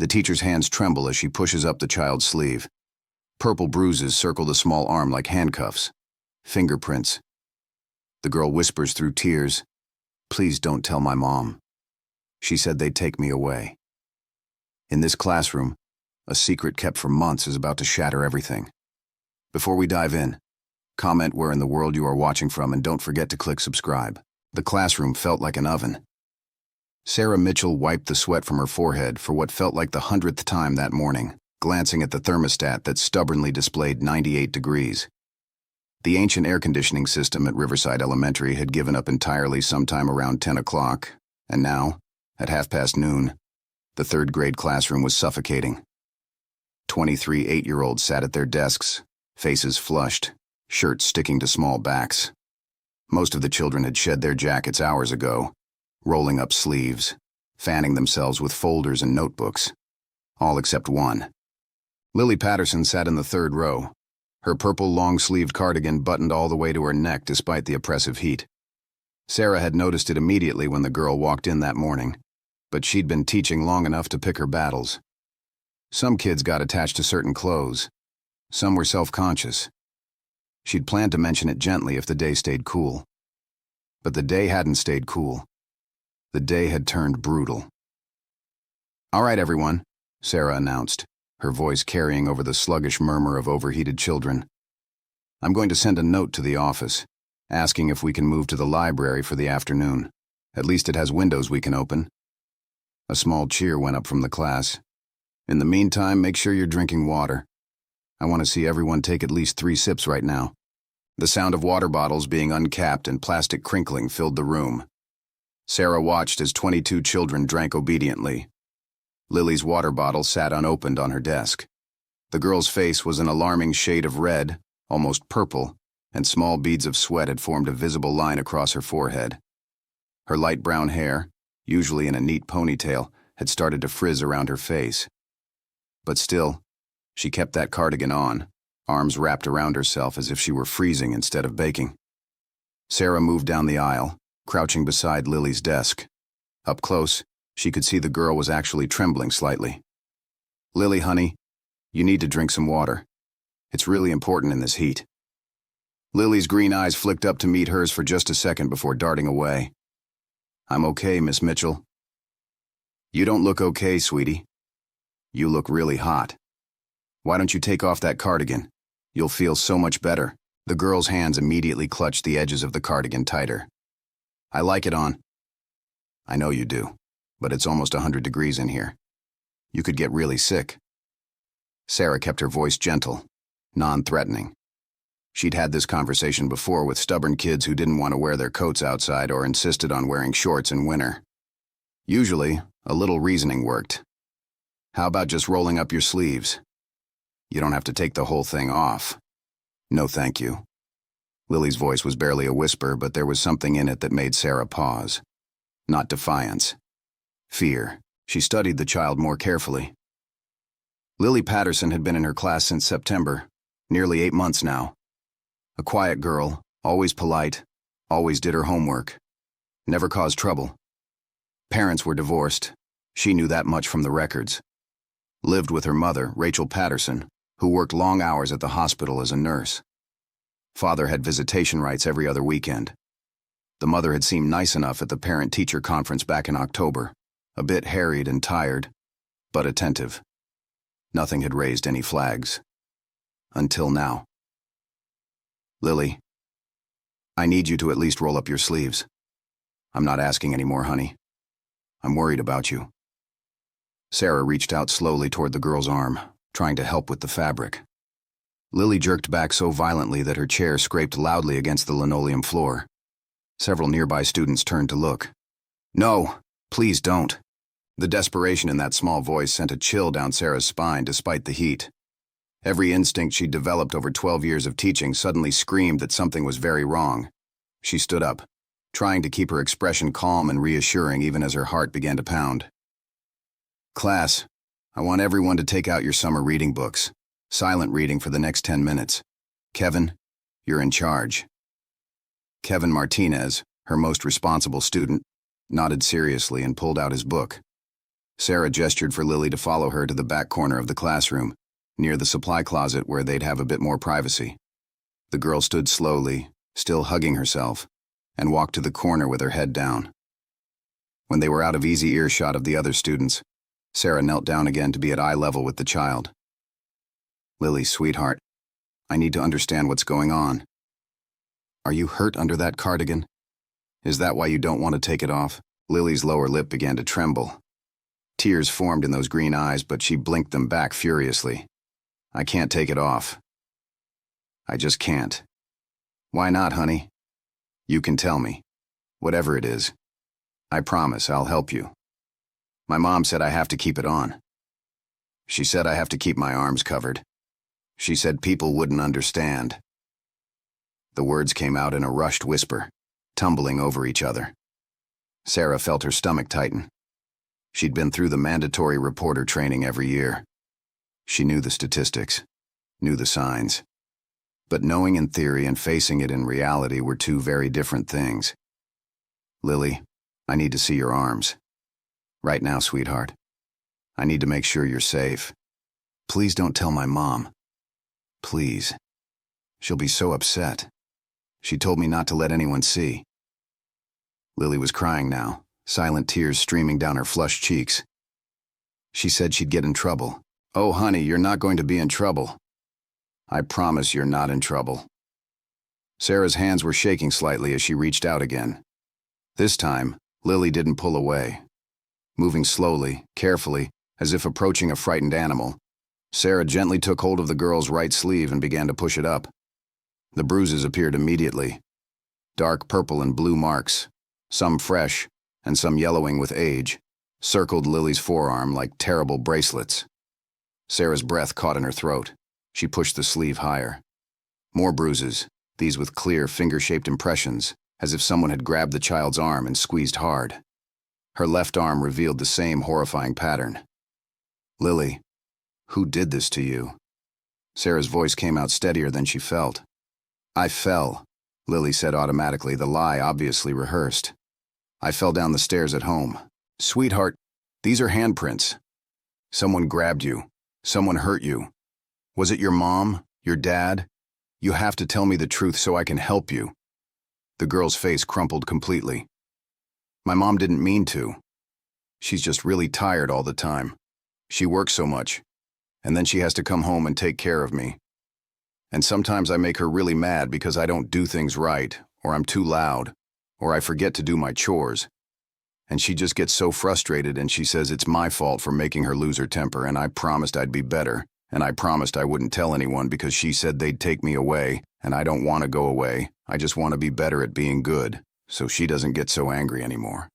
The teacher's hands tremble as she pushes up the child's sleeve. Purple bruises circle the small arm like handcuffs. Fingerprints. The girl whispers through tears, "Please don't tell my mom. She said they'd take me away." In this classroom, a secret kept for months is about to shatter everything. Before we dive in, comment where in the world you are watching from and don't forget to click subscribe. The classroom felt like an oven. Sarah Mitchell wiped the sweat from her forehead for what felt like the 100th time that morning, glancing at the thermostat that stubbornly displayed 98 degrees. The ancient air conditioning system at Riverside Elementary had given up entirely sometime around 10 o'clock, and now, at noon, the third grade classroom was suffocating. 23 8-year-olds sat at their desks, faces flushed, shirts sticking to small backs. Most of the children had shed their jackets hours ago, rolling up sleeves, fanning themselves with folders and notebooks. All except one. Lily Patterson sat in the third row, her purple long-sleeved cardigan buttoned all the way to her neck despite the oppressive heat. Sarah had noticed it immediately when the girl walked in that morning, but she'd been teaching long enough to pick her battles. Some kids got attached to certain clothes. Some were self-conscious. She'd planned to mention it gently if the day stayed cool. But the day hadn't stayed cool. The day had turned brutal. "All right, everyone," Sarah announced, her voice carrying over the sluggish murmur of overheated children. "I'm going to send a note to the office, asking if we can move to the library for the afternoon. At least it has windows we can open." A small cheer went up from the class. "In the meantime, make sure you're drinking water. I want to see everyone take at least 3 sips right now." The sound of water bottles being uncapped and plastic crinkling filled the room. Sarah watched as 22 children drank obediently. Lily's water bottle sat unopened on her desk. The girl's face was an alarming shade of red, almost purple, and small beads of sweat had formed a visible line across her forehead. Her light brown hair, usually in a neat ponytail, had started to frizz around her face. But still, she kept that cardigan on, arms wrapped around herself as if she were freezing instead of baking. Sarah moved down the aisle, crouching beside Lily's desk. Up close, she could see the girl was actually trembling slightly. "Lily, honey, you need to drink some water. It's really important in this heat." Lily's green eyes flicked up to meet hers for just a second before darting away. "I'm okay, Miss Mitchell." "You don't look okay, sweetie. You look really hot. Why don't you take off that cardigan? You'll feel so much better." The girl's hands immediately clutched the edges of the cardigan tighter. "I like it on." "I know you do, but it's almost 100 degrees in here. You could get really sick." Sarah kept her voice gentle, non-threatening. She'd had this conversation before with stubborn kids who didn't want to wear their coats outside or insisted on wearing shorts in winter. Usually, a little reasoning worked. "How about just rolling up your sleeves? You don't have to take the whole thing off." "No, thank you." Lily's voice was barely a whisper, but there was something in it that made Sarah pause. Not defiance. Fear. She studied the child more carefully. Lily Patterson had been in her class since September, nearly 8 months now. A quiet girl, always polite, always did her homework. Never caused trouble. Parents were divorced. She knew that much from the records. Lived with her mother, Rachel Patterson, who worked long hours at the hospital as a nurse. Father had visitation rights every other weekend. The mother had seemed nice enough at the parent-teacher conference back in October, a bit harried and tired, but attentive. Nothing had raised any flags. Until now. "Lily, I need you to at least roll up your sleeves. I'm not asking anymore, honey. I'm worried about you." Sarah reached out slowly toward the girl's arm, trying to help with the fabric. Lily jerked back so violently that her chair scraped loudly against the linoleum floor. Several nearby students turned to look. "No, please don't." The desperation in that small voice sent a chill down Sarah's spine despite the heat. Every instinct she'd developed over 12 years of teaching suddenly screamed that something was very wrong. She stood up, trying to keep her expression calm and reassuring even as her heart began to pound. "Class, I want everyone to take out your summer reading books. Silent reading for the next 10 minutes. Kevin, you're in charge." Kevin Martinez, her most responsible student, nodded seriously and pulled out his book. Sarah gestured for Lily to follow her to the back corner of the classroom, near the supply closet where they'd have a bit more privacy. The girl stood slowly, still hugging herself, and walked to the corner with her head down. When they were out of easy earshot of the other students, Sarah knelt down again to be at eye level with the child. "Lily, sweetheart, I need to understand what's going on. Are you hurt under that cardigan? Is that why you don't want to take it off?" Lily's lower lip began to tremble. Tears formed in those green eyes, but she blinked them back furiously. "I can't take it off. I just can't." "Why not, honey? You can tell me. Whatever it is. I promise I'll help you. My mom said I have to keep it on. She said I have to keep my arms covered. She said people wouldn't understand." The words came out in a rushed whisper, tumbling over each other. Sarah felt her stomach tighten. She'd been through the mandatory reporter training every year. She knew the statistics, knew the signs. But knowing in theory and facing it in reality were two very different things. "Lily, I need to see your arms. Right now, sweetheart. I need to make sure you're safe. Please don't tell my mom. Please. She'll be so upset. She told me not to let anyone see." Lily was crying now, silent tears streaming down her flushed cheeks. She said she'd get in trouble. "Oh, honey, you're not going to be in trouble. I promise you're not in trouble." Sarah's hands were shaking slightly as she reached out again. This time, Lily didn't pull away. Moving slowly, carefully, as if approaching a frightened animal, Sarah gently took hold of the girl's right sleeve and began to push it up. The bruises appeared immediately. Dark purple and blue marks, some fresh and some yellowing with age, circled Lily's forearm like terrible bracelets. Sarah's breath caught in her throat. She pushed the sleeve higher. More bruises, these with clear, finger-shaped impressions, as if someone had grabbed the child's arm and squeezed hard. Her left arm revealed the same horrifying pattern. "Lily, who did this to you?" Sarah's voice came out steadier than she felt. "I fell," Lily said automatically, the lie obviously rehearsed. "I fell down the stairs at home." "Sweetheart, these are handprints. Someone grabbed you. Someone hurt you. Was it your mom? Your dad? You have to tell me the truth so I can help you." The girl's face crumpled completely. "My mom didn't mean to. She's just really tired all the time. She works so much, and then she has to come home and take care of me. And sometimes I make her really mad because I don't do things right, or I'm too loud, or I forget to do my chores. And she just gets so frustrated and she says it's my fault for making her lose her temper, and I promised I'd be better, and I promised I wouldn't tell anyone because she said they'd take me away, and I don't want to go away. I just want to be better at being good, so she doesn't get so angry anymore."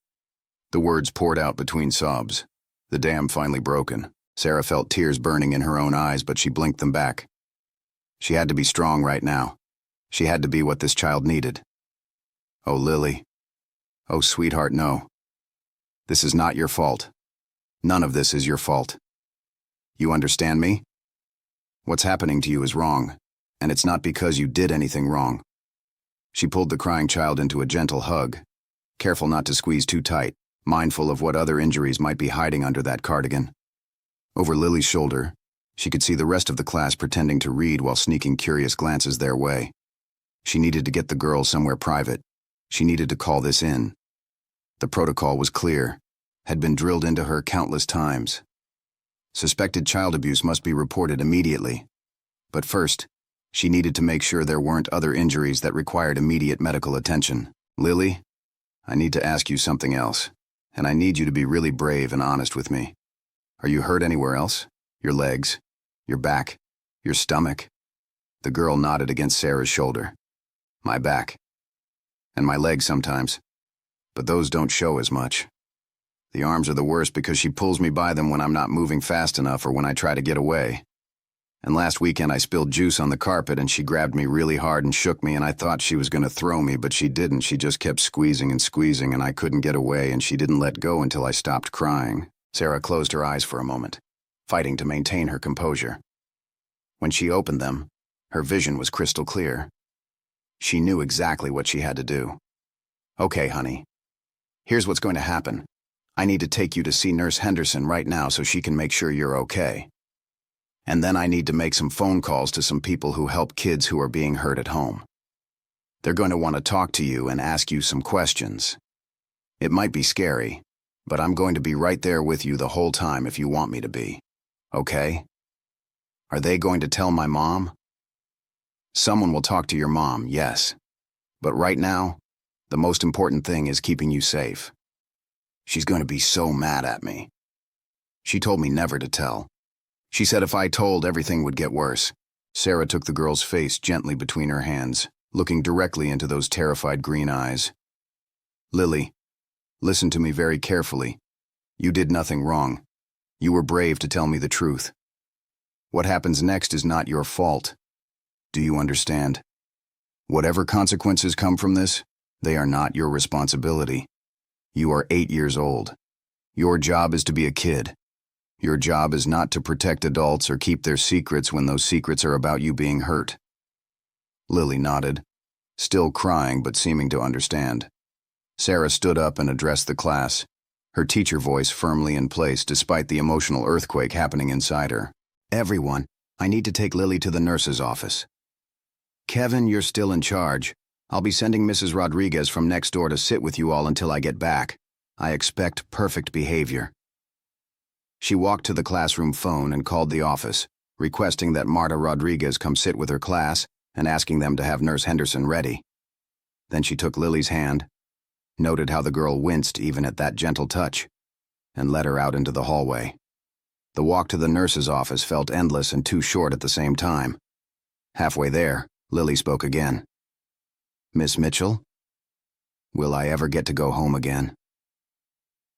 The words poured out between sobs. The dam finally broken. Sarah felt tears burning in her own eyes, but she blinked them back. She had to be strong right now. She had to be what this child needed. "Oh, Lily. Oh, sweetheart, no. This is not your fault. None of this is your fault. You understand me? What's happening to you is wrong, and it's not because you did anything wrong." She pulled the crying child into a gentle hug, careful not to squeeze too tight, mindful of what other injuries might be hiding under that cardigan. Over Lily's shoulder, she could see the rest of the class pretending to read while sneaking curious glances their way. She needed to get the girl somewhere private. She needed to call this in. The protocol was clear, had been drilled into her countless times. Suspected child abuse must be reported immediately. But first, she needed to make sure there weren't other injuries that required immediate medical attention. "Lily, I need to ask you something else, and I need you to be really brave and honest with me. Are you hurt anywhere else? Your legs? Your back? Your stomach?" The girl nodded against Sarah's shoulder. "My back. And my legs sometimes. But those don't show as much. The arms are the worst because she pulls me by them when I'm not moving fast enough or when I try to get away. And last weekend I spilled juice on the carpet and she grabbed me really hard and shook me, and I thought she was going to throw me, but she didn't. She just kept squeezing and squeezing and I couldn't get away, and she didn't let go until I stopped crying." Sarah closed her eyes for a moment, fighting to maintain her composure. When she opened them, her vision was crystal clear. She knew exactly what she had to do. "Okay, honey. Here's what's going to happen. I need to take you to see Nurse Henderson right now so she can make sure you're okay. And then I need to make some phone calls to some people who help kids who are being hurt at home. They're going to want to talk to you and ask you some questions. It might be scary, but I'm going to be right there with you the whole time if you want me to be. Okay? Are they going to tell my mom? Someone will talk to your mom, yes. But right now, the most important thing is keeping you safe. She's going to be so mad at me. She told me never to tell. She said if I told, everything would get worse. Sarah took the girl's face gently between her hands, looking directly into those terrified green eyes. Lily, listen to me very carefully. You did nothing wrong. You were brave to tell me the truth. What happens next is not your fault. Do you understand? Whatever consequences come from this, they are not your responsibility. You are 8 years old. Your job is to be a kid. Your job is not to protect adults or keep their secrets when those secrets are about you being hurt. Lily nodded, still crying but seeming to understand. Sarah stood up and addressed the class, her teacher voice firmly in place despite the emotional earthquake happening inside her. Everyone, I need to take Lily to the nurse's office. Kevin, you're still in charge. I'll be sending Mrs. Rodriguez from next door to sit with you all until I get back. I expect perfect behavior. She walked to the classroom phone and called the office, requesting that Marta Rodriguez come sit with her class and asking them to have Nurse Henderson ready. Then she took Lily's hand, noted how the girl winced even at that gentle touch, and led her out into the hallway. The walk to the nurse's office felt endless and too short at the same time. Halfway there, Lily spoke again. Miss Mitchell? Will I ever get to go home again?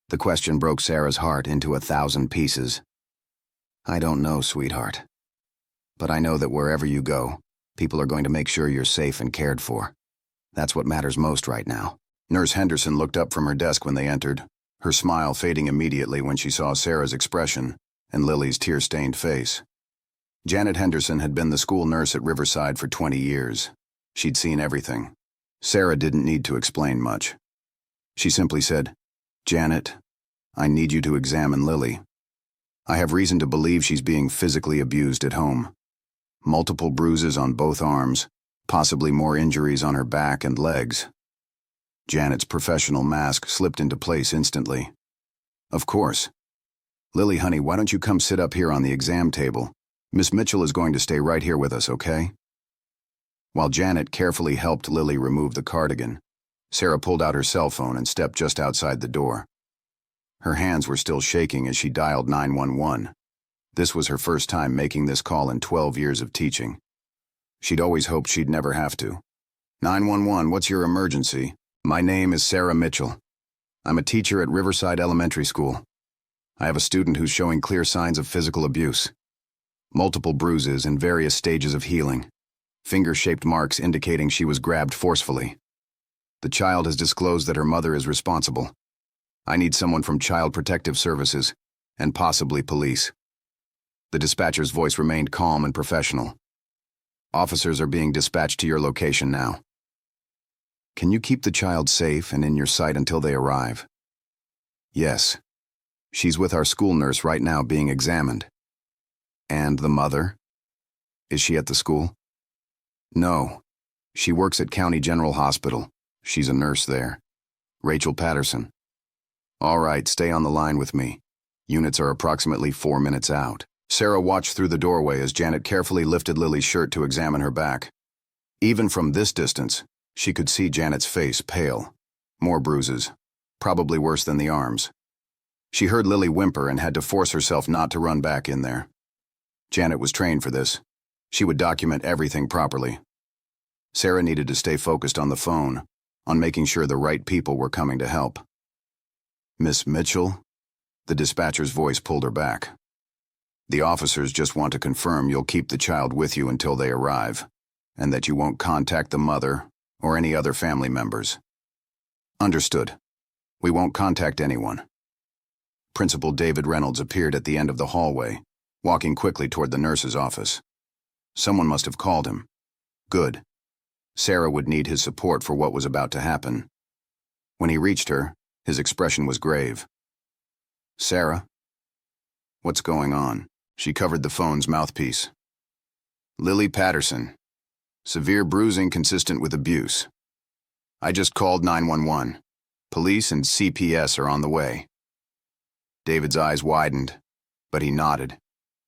The question broke Sarah's heart into 1,000 pieces. I don't know, sweetheart. But I know that wherever you go, people are going to make sure you're safe and cared for. That's what matters most right now. Nurse Henderson looked up from her desk when they entered, her smile fading immediately when she saw Sarah's expression and Lily's tear-stained face. Janet Henderson had been the school nurse at Riverside for 20 years. She'd seen everything. Sarah didn't need to explain much. She simply said, Janet, I need you to examine Lily. I have reason to believe she's being physically abused at home. Multiple bruises on both arms, possibly more injuries on her back and legs. Janet's professional mask slipped into place instantly. Of course. Lily, honey, why don't you come sit up here on the exam table? Miss Mitchell is going to stay right here with us, okay? While Janet carefully helped Lily remove the cardigan, Sarah pulled out her cell phone and stepped just outside the door. Her hands were still shaking as she dialed 911. This was her first time making this call in 12 years of teaching. She'd always hoped she'd never have to. 911, what's your emergency? My name is Sarah Mitchell. I'm a teacher at Riverside Elementary School. I have a student who's showing clear signs of physical abuse. Multiple bruises in various stages of healing. Finger-shaped marks indicating she was grabbed forcefully. The child has disclosed that her mother is responsible. I need someone from Child Protective Services, and possibly police. The dispatcher's voice remained calm and professional. Officers are being dispatched to your location now. Can you keep the child safe and in your sight until they arrive? Yes. She's with our school nurse right now being examined. And the mother? Is she at the school? No. She works at County General Hospital. She's a nurse there. Rachel Patterson. All right, stay on the line with me. Units are approximately 4 minutes out. Sarah watched through the doorway as Janet carefully lifted Lily's shirt to examine her back. Even from this distance, she could see Janet's face pale. More bruises, probably worse than the arms. She heard Lily whimper and had to force herself not to run back in there. Janet was trained for this. She would document everything properly. Sarah needed to stay focused on the phone, on making sure the right people were coming to help. Miss Mitchell? The dispatcher's voice pulled her back. The officers just want to confirm you'll keep the child with you until they arrive, and that you won't contact the mother or any other family members. Understood. We won't contact anyone. Principal David Reynolds appeared at the end of the hallway, walking quickly toward the nurse's office. Someone must have called him. Good. Sarah would need his support for what was about to happen. When he reached her, his expression was grave. Sarah? What's going on? She covered the phone's mouthpiece. Lily Patterson. Severe bruising consistent with abuse. I just called 911. Police and CPS are on the way. David's eyes widened, but he nodded.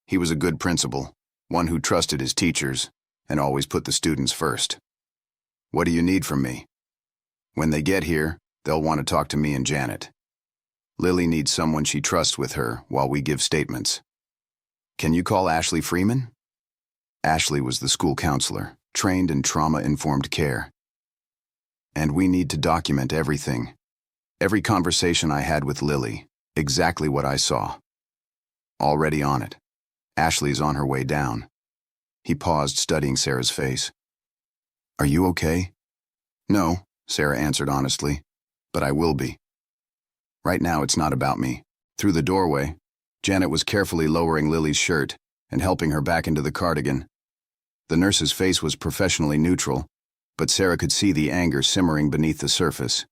He was a good principal, one who trusted his teachers and always put the students first. What do you need from me? When they get here, they'll want to talk to me and Janet. Lily needs someone she trusts with her while we give statements. Can you call Ashley Freeman? Ashley was the school counselor, trained in trauma-informed care. And we need to document everything. Every conversation I had with Lily, exactly what I saw. Already on it. Ashley's on her way down. He paused, studying Sarah's face. Are you okay? No, Sarah answered honestly, but I will be. Right now it's not about me. Through the doorway, Janet was carefully lowering Lily's shirt and helping her back into the cardigan. The nurse's face was professionally neutral, but Sarah could see the anger simmering beneath the surface.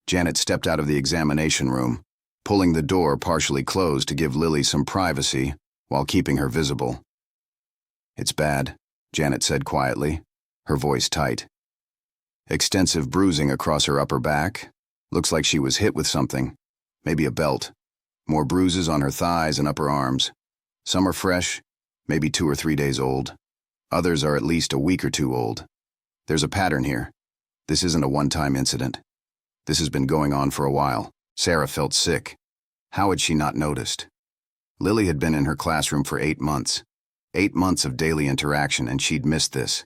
Janet stepped out of the examination room, pulling the door partially closed to give Lily some privacy while keeping her visible. It's bad, Janet said quietly, her voice tight. Extensive bruising across her upper back. Looks like she was hit with something, maybe a belt. More bruises on her thighs and upper arms. Some are fresh, maybe 2 or 3 days old. Others are at least a week or 2 old. There's a pattern here. This isn't a one-time incident. This has been going on for a while. Sarah felt sick. How had she not noticed? Lily had been in her classroom for 8 months. 8 months of daily interaction, and she'd missed this.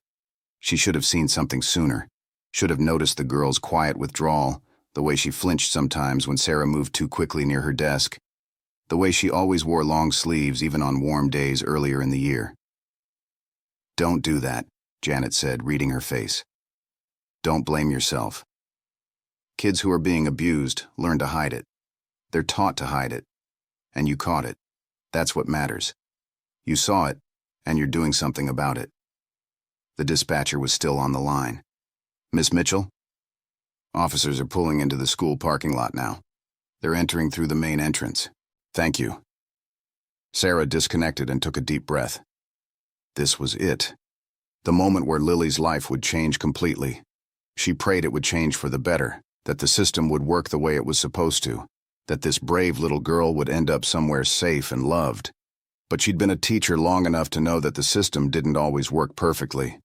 She should have seen something sooner. Should have noticed the girl's quiet withdrawal, the way she flinched sometimes when Sarah moved too quickly near her desk, the way she always wore long sleeves even on warm days earlier in the year. Don't do that, Janet said, reading her face. Don't blame yourself. Kids who are being abused learn to hide it. They're taught to hide it. And you caught it. That's what matters. You saw it, and you're doing something about it. The dispatcher was still on the line. Miss Mitchell? Officers are pulling into the school parking lot now. They're entering through the main entrance. Thank you. Sarah disconnected and took a deep breath. This was it. The moment where Lily's life would change completely. She prayed it would change for the better, that the system would work the way it was supposed to, that this brave little girl would end up somewhere safe and loved. But she'd been a teacher long enough to know that the system didn't always work perfectly.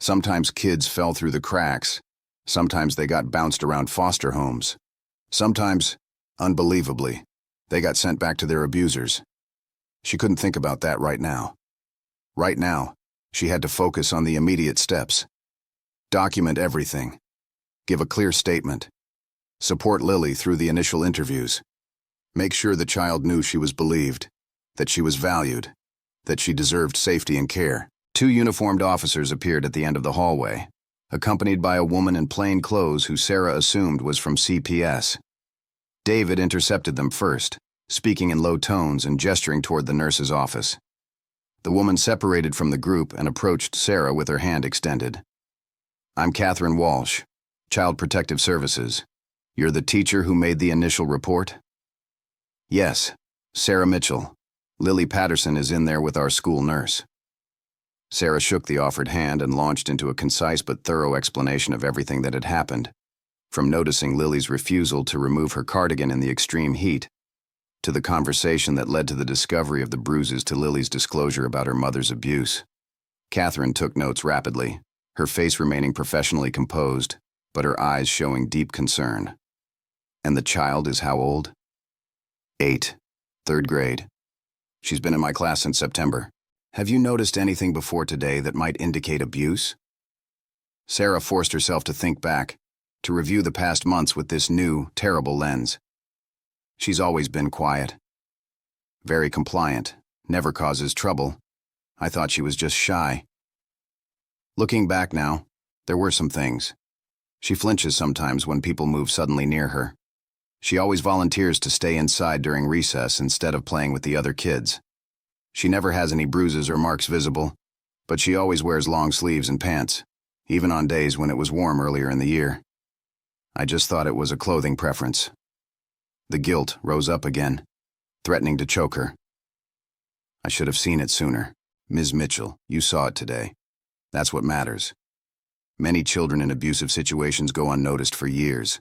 Sometimes kids fell through the cracks. Sometimes they got bounced around foster homes. Sometimes, unbelievably, they got sent back to their abusers. She couldn't think about that right now. Right now, she had to focus on the immediate steps. Document everything. Give a clear statement. Support Lily through the initial interviews. Make sure the child knew she was believed, that she was valued, that she deserved safety and care. 2 uniformed officers appeared at the end of the hallway, accompanied by a woman in plain clothes who Sarah assumed was from CPS. David intercepted them first, speaking in low tones and gesturing toward the nurse's office. The woman separated from the group and approached Sarah with her hand extended. I'm Catherine Walsh, Child Protective Services. You're the teacher who made the initial report? Yes, Sarah Mitchell. Lily Patterson is in there with our school nurse. Sarah shook the offered hand and launched into a concise but thorough explanation of everything that had happened, from noticing Lily's refusal to remove her cardigan in the extreme heat, to the conversation that led to the discovery of the bruises to Lily's disclosure about her mother's abuse. Catherine took notes rapidly, her face remaining professionally composed, but her eyes showing deep concern. And the child is how old? 8, 3rd grade. She's been in my class since September. Have you noticed anything before today that might indicate abuse? Sarah forced herself to think back, to review the past months with this new, terrible lens. She's always been quiet. Very compliant, never causes trouble. I thought she was just shy. Looking back now, there were some things. She flinches sometimes when people move suddenly near her. She always volunteers to stay inside during recess instead of playing with the other kids. She never has any bruises or marks visible, but she always wears long sleeves and pants, even on days when it was warm earlier in the year. I just thought it was a clothing preference. The guilt rose up again, threatening to choke her. I should have seen it sooner. Ms. Mitchell, you saw it today. That's what matters. Many children in abusive situations go unnoticed for years.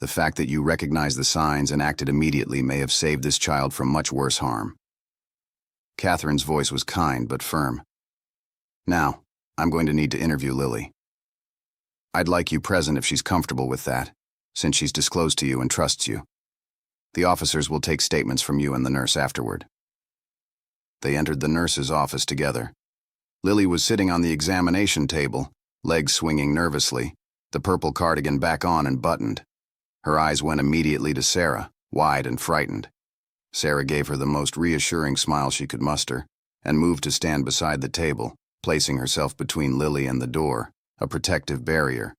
The fact that you recognized the signs and acted immediately may have saved this child from much worse harm. Catherine's voice was kind but firm. Now, I'm going to need to interview Lily. I'd like you present if she's comfortable with that, since she's disclosed to you and trusts you. The officers will take statements from you and the nurse afterward. They entered the nurse's office together. Lily was sitting on the examination table, legs swinging nervously, the purple cardigan back on and buttoned. Her eyes went immediately to Sarah, wide and frightened. Sarah gave her the most reassuring smile she could muster and moved to stand beside the table, placing herself between Lily and the door, a protective barrier.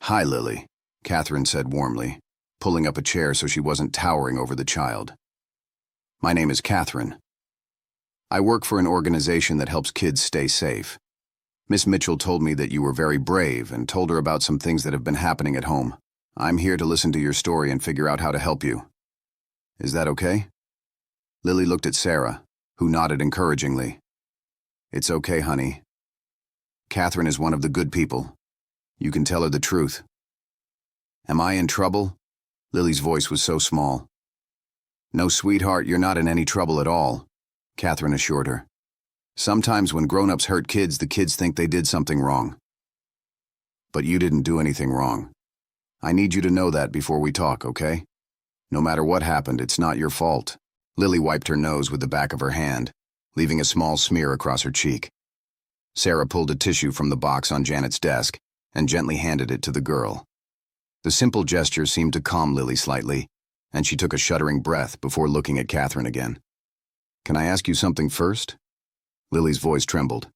"Hi, Lily," Catherine said warmly, pulling up a chair so she wasn't towering over the child. "My name is Catherine. I work for an organization that helps kids stay safe. Miss Mitchell told me that you were very brave and told her about some things that have been happening at home. I'm here to listen to your story and figure out how to help you. Is that okay?" Lily looked at Sarah, who nodded encouragingly. "It's okay, honey. Catherine is one of the good people. You can tell her the truth." "Am I in trouble?" Lily's voice was so small. "No, sweetheart, you're not in any trouble at all," Catherine assured her. "Sometimes when grown-ups hurt kids, the kids think they did something wrong. But you didn't do anything wrong. I need you to know that before we talk, okay? No matter what happened, it's not your fault." Lily wiped her nose with the back of her hand, leaving a small smear across her cheek. Sarah pulled a tissue from the box on Janet's desk and gently handed it to the girl. The simple gesture seemed to calm Lily slightly, and she took a shuddering breath before looking at Catherine again. "Can I ask you something first?" Lily's voice trembled.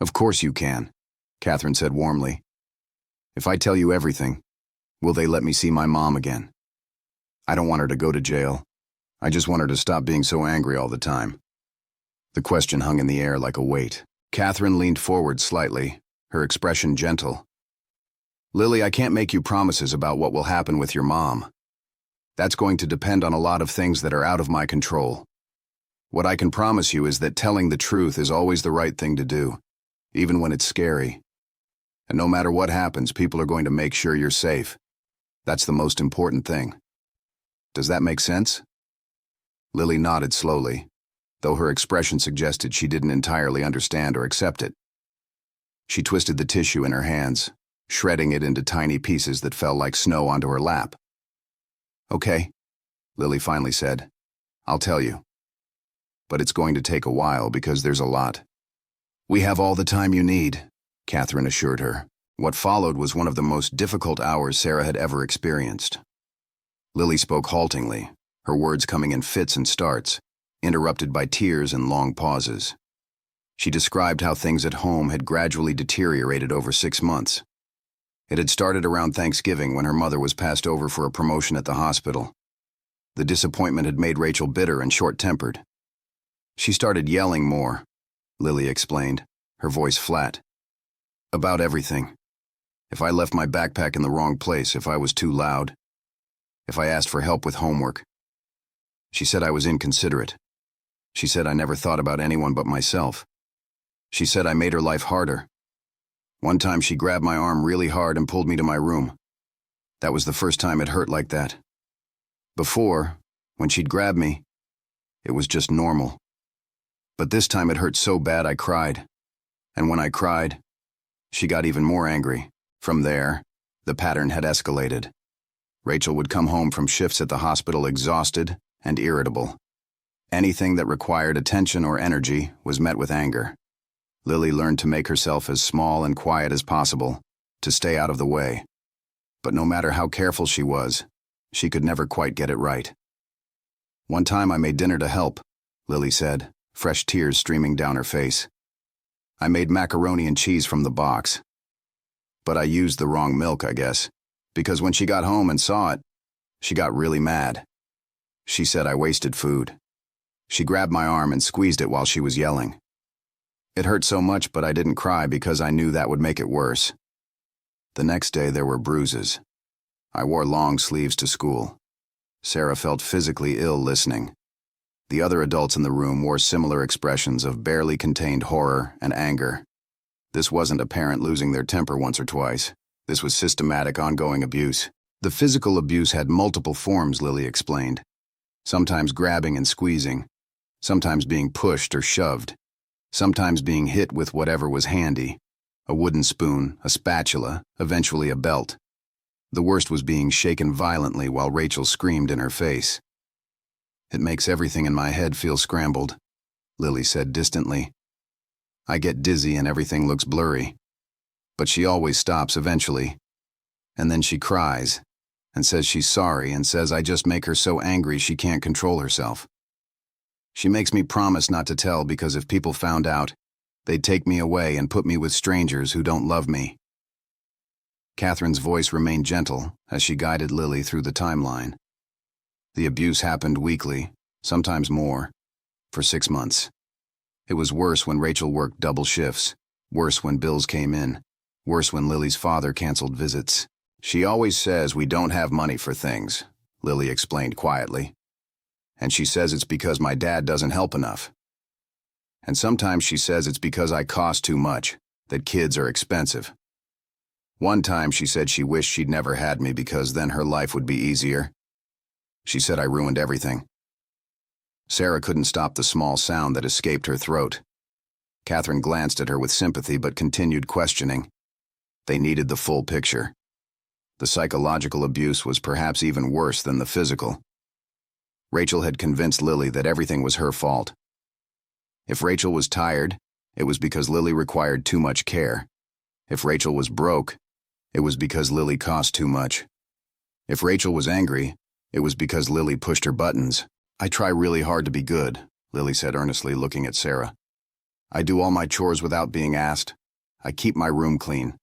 "Of course you can," Catherine said warmly. "If I tell you everything, will they let me see my mom again? I don't want her to go to jail. I just want her to stop being so angry all the time." The question hung in the air like a weight. Catherine leaned forward slightly, her expression gentle. "Lily, I can't make you promises about what will happen with your mom. That's going to depend on a lot of things that are out of my control. What I can promise you is that telling the truth is always the right thing to do, even when it's scary. And no matter what happens, people are going to make sure you're safe. That's the most important thing. Does that make sense?" Lily nodded slowly, though her expression suggested she didn't entirely understand or accept it. She twisted the tissue in her hands, shredding it into tiny pieces that fell like snow onto her lap. "Okay," Lily finally said. "I'll tell you. But it's going to take a while because there's a lot." "We have all the time you need," Catherine assured her. What followed was one of the most difficult hours Sarah had ever experienced. Lily spoke haltingly, her words coming in fits and starts, interrupted by tears and long pauses. She described how things at home had gradually deteriorated over 6 months. It had started around Thanksgiving when her mother was passed over for a promotion at the hospital. The disappointment had made Rachel bitter and short-tempered. "She started yelling more," Lily explained, her voice flat. "About everything. If I left my backpack in the wrong place, if I was too loud, if I asked for help with homework. She said I was inconsiderate. She said I never thought about anyone but myself. She said I made her life harder. One time she grabbed my arm really hard and pulled me to my room. That was the first time it hurt like that. Before, when she'd grab me, it was just normal. But this time it hurt so bad I cried. And when I cried, she got even more angry. From there, the pattern had escalated. Rachel would come home from shifts at the hospital exhausted and irritable. Anything that required attention or energy was met with anger. Lily learned to make herself as small and quiet as possible, to stay out of the way. But no matter how careful she was, she could never quite get it right. "One time I made dinner to help," Lily said, fresh tears streaming down her face. "I made macaroni and cheese from the box. But I used the wrong milk, I guess, because when she got home and saw it, she got really mad. She said I wasted food. She grabbed my arm and squeezed it while she was yelling. It hurt so much, but I didn't cry because I knew that would make it worse. The next day there were bruises. I wore long sleeves to school. Sarah felt physically ill listening. The other adults in the room wore similar expressions of barely contained horror and anger. This wasn't a parent losing their temper once or twice. This was systematic, ongoing abuse. The physical abuse had multiple forms, Lily explained. Sometimes grabbing and squeezing, sometimes being pushed or shoved, sometimes being hit with whatever was handy, a wooden spoon, a spatula, eventually a belt. The worst was being shaken violently while Rachel screamed in her face. "It makes everything in my head feel scrambled," Lily said distantly. "I get dizzy and everything looks blurry. But she always stops eventually. And then she cries, and says she's sorry, and says I just make her so angry she can't control herself. She makes me promise not to tell because if people found out, they'd take me away and put me with strangers who don't love me." Catherine's voice remained gentle as she guided Lily through the timeline. The abuse happened weekly, sometimes more, for 6 months. It was worse when Rachel worked double shifts, worse when bills came in, worse when Lily's father canceled visits. "She always says we don't have money for things," Lily explained quietly. "And she says it's because my dad doesn't help enough. And sometimes she says it's because I cost too much, that kids are expensive. One time she said she wished she'd never had me because then her life would be easier. She said I ruined everything." Sarah couldn't stop the small sound that escaped her throat. Catherine glanced at her with sympathy but continued questioning. They needed the full picture. The psychological abuse was perhaps even worse than the physical. Rachel had convinced Lily that everything was her fault. If Rachel was tired, it was because Lily required too much care. If Rachel was broke, it was because Lily cost too much. If Rachel was angry, it was because Lily pushed her buttons. "I try really hard to be good," Lily said earnestly, looking at Sarah. "I do all my chores without being asked. I keep my room clean.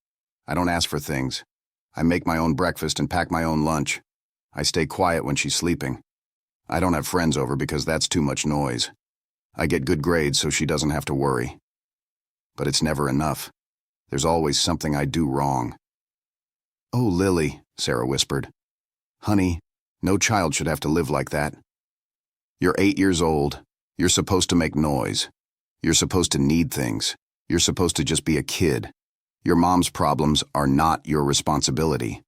I don't ask for things. I make my own breakfast and pack my own lunch. I stay quiet when she's sleeping. I don't have friends over because that's too much noise. I get good grades so she doesn't have to worry. But it's never enough. There's always something I do wrong." "Oh, Lily," Sarah whispered. "Honey, no child should have to live like that. You're 8 years old. You're supposed to make noise. You're supposed to need things. You're supposed to just be a kid. Your mom's problems are not your responsibility."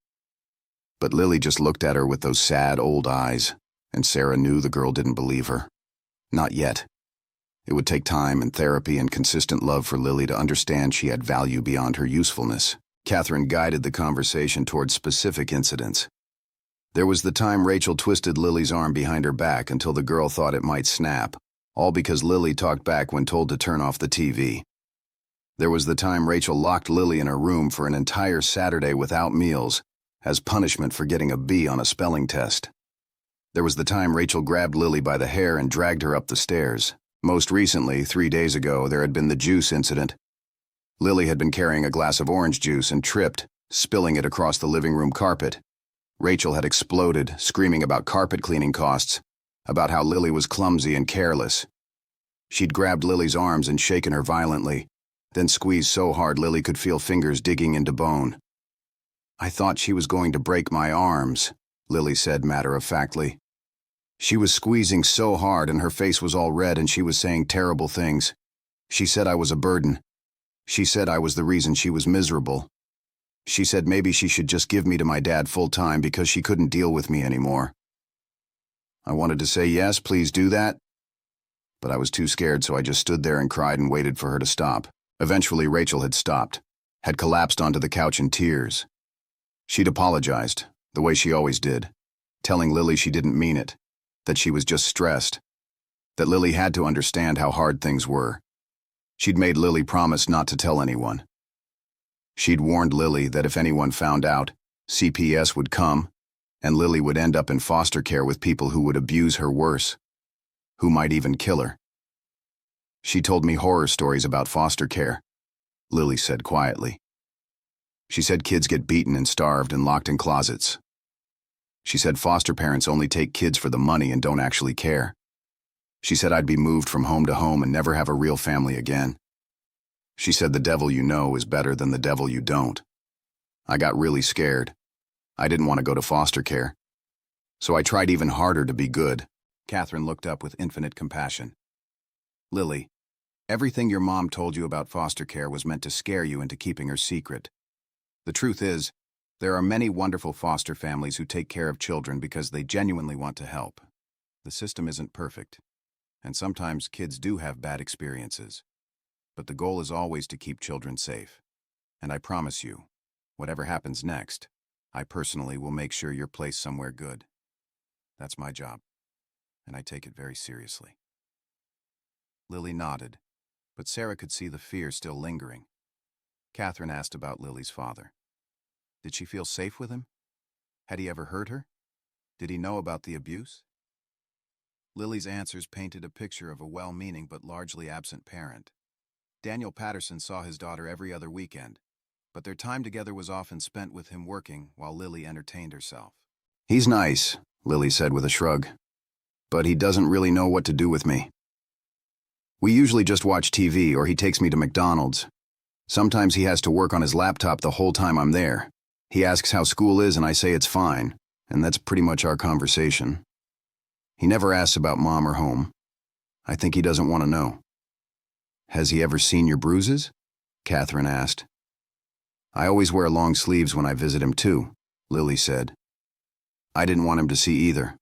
But Lily just looked at her with those sad old eyes, and Sarah knew the girl didn't believe her. Not yet. It would take time and therapy and consistent love for Lily to understand she had value beyond her usefulness. Catherine guided the conversation towards specific incidents. There was the time Rachel twisted Lily's arm behind her back until the girl thought it might snap, all because Lily talked back when told to turn off the TV. There was the time Rachel locked Lily in her room for an entire Saturday without meals, as punishment for getting a B on a spelling test. There was the time Rachel grabbed Lily by the hair and dragged her up the stairs. Most recently, 3 days ago, there had been the juice incident. Lily had been carrying a glass of orange juice and tripped, spilling it across the living room carpet. Rachel had exploded, screaming about carpet cleaning costs, about how Lily was clumsy and careless. She'd grabbed Lily's arms and shaken her violently, then squeezed so hard Lily could feel fingers digging into bone. "I thought she was going to break my arms," Lily said matter-of-factly. She was squeezing so hard and her face was all red and she was saying terrible things. She said I was a burden. She said I was the reason she was miserable. She said maybe she should just give me to my dad full-time because she couldn't deal with me anymore. I wanted to say yes, please do that. But I was too scared, so I just stood there and cried and waited for her to stop. Eventually, Rachel had stopped, had collapsed onto the couch in tears. She'd apologized, the way she always did, telling Lily she didn't mean it, that she was just stressed, that Lily had to understand how hard things were. She'd made Lily promise not to tell anyone. She'd warned Lily that if anyone found out, CPS would come, and Lily would end up in foster care with people who would abuse her worse, who might even kill her. She told me horror stories about foster care, Lily said quietly. She said kids get beaten and starved and locked in closets. She said foster parents only take kids for the money and don't actually care. She said I'd be moved from home to home and never have a real family again. She said the devil you know is better than the devil you don't. I got really scared. I didn't want to go to foster care. So I tried even harder to be good. Catherine looked up with infinite compassion. Lily, everything your mom told you about foster care was meant to scare you into keeping her secret. The truth is, there are many wonderful foster families who take care of children because they genuinely want to help. The system isn't perfect, and sometimes kids do have bad experiences. But the goal is always to keep children safe. And I promise you, whatever happens next, I personally will make sure you're placed somewhere good. That's my job, and I take it very seriously. Lily nodded, but Sarah could see the fear still lingering. Catherine asked about Lily's father. Did she feel safe with him? Had he ever hurt her? Did he know about the abuse? Lily's answers painted a picture of a well-meaning but largely absent parent. Daniel Patterson saw his daughter every other weekend, but their time together was often spent with him working while Lily entertained herself. He's nice, Lily said with a shrug, but he doesn't really know what to do with me. We usually just watch TV or he takes me to McDonald's. Sometimes he has to work on his laptop the whole time I'm there. He asks how school is and I say it's fine, and that's pretty much our conversation. He never asks about mom or home. I think he doesn't want to know. Has he ever seen your bruises? Catherine asked. I always wear long sleeves when I visit him too, Lily said. I didn't want him to see either.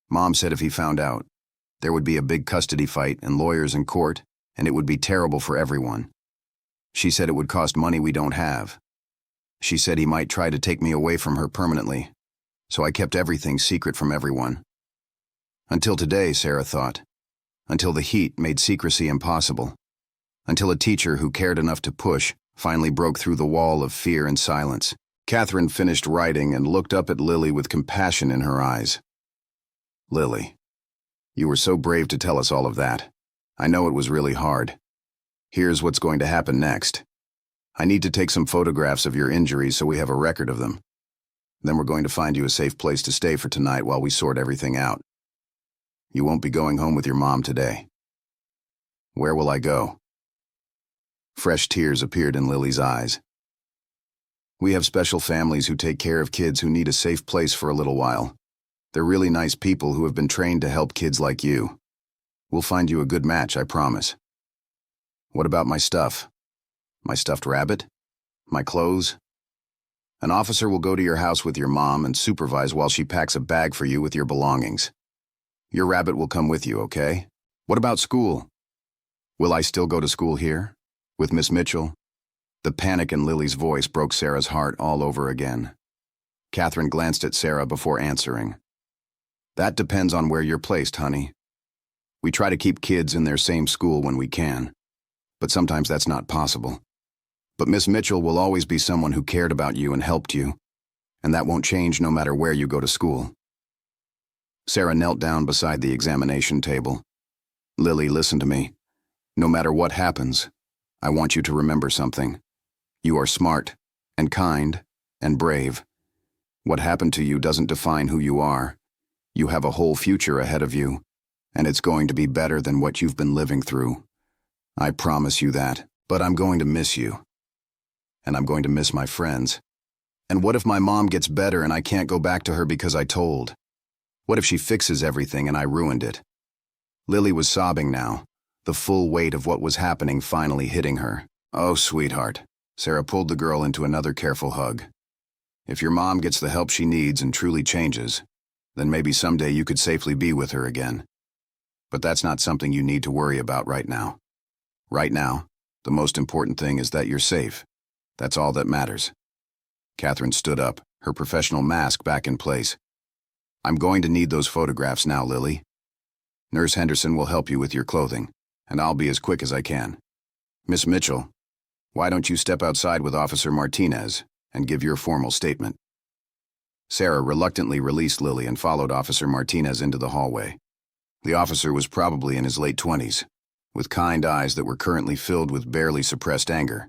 Mom said if he found out, there would be a big custody fight and lawyers in court, and it would be terrible for everyone. She said it would cost money we don't have. She said he might try to take me away from her permanently, so I kept everything secret from everyone. Until today, Sarah thought. Until the heat made secrecy impossible. Until a teacher who cared enough to push finally broke through the wall of fear and silence. Catherine finished writing and looked up at Lily with compassion in her eyes. Lily, you were so brave to tell us all of that. I know it was really hard. Here's what's going to happen next. I need to take some photographs of your injuries so we have a record of them. Then we're going to find you a safe place to stay for tonight while we sort everything out. You won't be going home with your mom today. Where will I go? Fresh tears appeared in Lily's eyes. We have special families who take care of kids who need a safe place for a little while. They're really nice people who have been trained to help kids like you. We'll find you a good match, I promise. What about my stuff? My stuffed rabbit? My clothes? An officer will go to your house with your mom and supervise while she packs a bag for you with your belongings. Your rabbit will come with you, okay? What about school? Will I still go to school here? With Miss Mitchell? The panic in Lily's voice broke Sarah's heart all over again. Catherine glanced at Sarah before answering. That depends on where you're placed, honey. We try to keep kids in their same school when we can, but sometimes that's not possible. But Miss Mitchell will always be someone who cared about you and helped you, and that won't change no matter where you go to school. Sarah knelt down beside the examination table. Lily, listen to me. No matter what happens, I want you to remember something. You are smart, and kind, and brave. What happened to you doesn't define who you are. You have a whole future ahead of you, and it's going to be better than what you've been living through. I promise you that, but I'm going to miss you. And I'm going to miss my friends. And what if my mom gets better and I can't go back to her because I told? What if she fixes everything and I ruined it? Lily was sobbing now, the full weight of what was happening finally hitting her. Oh, sweetheart. Sarah pulled the girl into another careful hug. If your mom gets the help she needs and truly changes, then maybe someday you could safely be with her again. But that's not something you need to worry about right now. Right now, the most important thing is that you're safe. That's all that matters. Catherine stood up, her professional mask back in place. I'm going to need those photographs now, Lily. Nurse Henderson will help you with your clothing, and I'll be as quick as I can. Miss Mitchell, why don't you step outside with Officer Martinez and give your formal statement? Sarah reluctantly released Lily and followed Officer Martinez into the hallway. The officer was probably in his late 20s, with kind eyes that were currently filled with barely suppressed anger.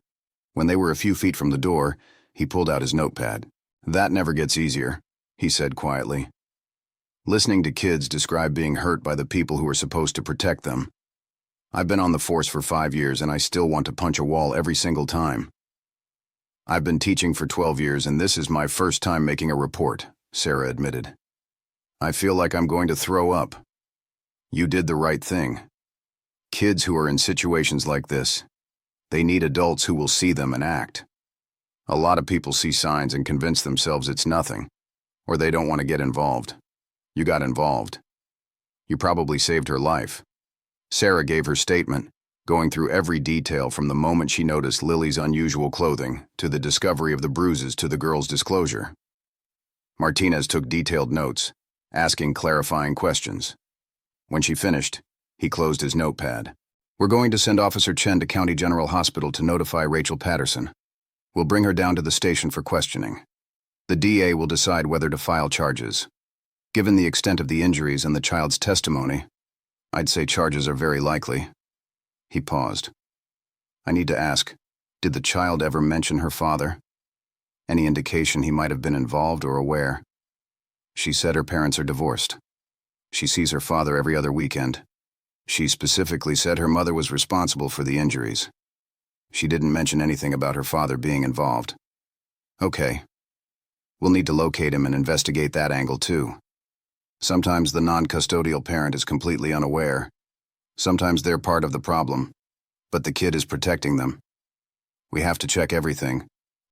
When they were a few feet from the door, he pulled out his notepad. That never gets easier, he said quietly. Listening to kids describe being hurt by the people who are supposed to protect them. I've been on the force for 5 years and I still want to punch a wall every single time. I've been teaching for 12 years and this is my first time making a report, Sarah admitted. I feel like I'm going to throw up. You did the right thing. Kids who are in situations like this, they need adults who will see them and act. A lot of people see signs and convince themselves it's nothing, or they don't want to get involved. You got involved. You probably saved her life. Sarah gave her statement, going through every detail from the moment she noticed Lily's unusual clothing to the discovery of the bruises to the girl's disclosure. Martinez took detailed notes, asking clarifying questions. When she finished, he closed his notepad. We're going to send Officer Chen to County General Hospital to notify Rachel Patterson. We'll bring her down to the station for questioning. The DA will decide whether to file charges. Given the extent of the injuries and the child's testimony, I'd say charges are very likely. He paused. I need to ask, did the child ever mention her father? Any indication he might have been involved or aware? She said her parents are divorced. She sees her father every other weekend. She specifically said her mother was responsible for the injuries. She didn't mention anything about her father being involved. Okay. We'll need to locate him and investigate that angle too. Sometimes the non-custodial parent is completely unaware. Sometimes they're part of the problem, but the kid is protecting them. We have to check everything.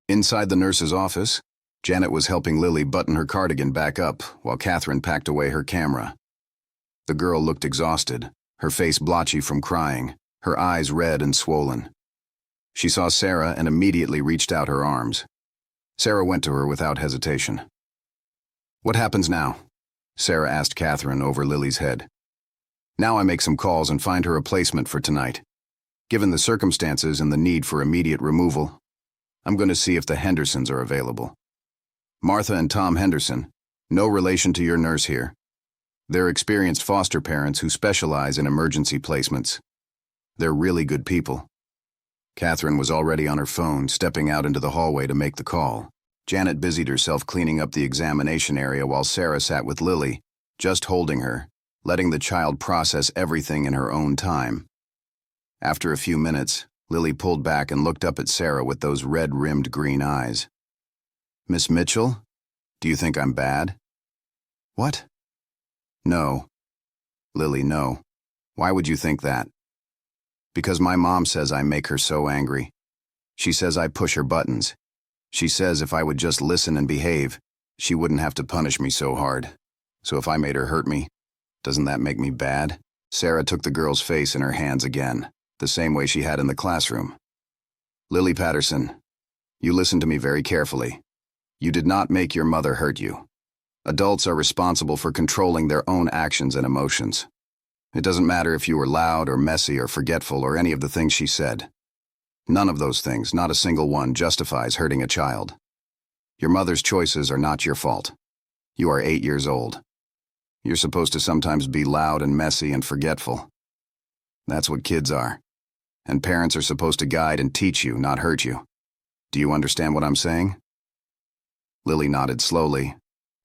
Inside the nurse's office, Janet was helping Lily button her cardigan back up while Catherine packed away her camera. The girl looked exhausted, her face blotchy from crying, her eyes red and swollen. She saw Sarah and immediately reached out her arms. Sarah went to her without hesitation. What happens now? Sarah asked Catherine over Lily's head. Now I make some calls and find her a placement for tonight. Given the circumstances and the need for immediate removal, I'm going to see if the Hendersons are available. Martha and Tom Henderson, no relation to your nurse here. They're experienced foster parents who specialize in emergency placements. They're really good people. Catherine was already on her phone, stepping out into the hallway to make the call. Janet busied herself cleaning up the examination area while Sarah sat with Lily, just holding her, letting the child process everything in her own time. After a few minutes, Lily pulled back and looked up at Sarah with those red-rimmed green eyes. Miss Mitchell, do you think I'm bad? What? No. Lily, no. Why would you think that? Because my mom says I make her so angry. She says I push her buttons. She says if I would just listen and behave, she wouldn't have to punish me so hard. So if I made her hurt me, doesn't that make me bad? Sarah took the girl's face in her hands again, the same way she had in the classroom. Lily Patterson, you listened to me very carefully. You did not make your mother hurt you. Adults are responsible for controlling their own actions and emotions. It doesn't matter if you were loud or messy or forgetful or any of the things she said. None of those things, not a single one, justifies hurting a child. Your mother's choices are not your fault. You are 8 years old. You're supposed to sometimes be loud and messy and forgetful. That's what kids are. And parents are supposed to guide and teach you, not hurt you. Do you understand what I'm saying? Lily nodded slowly,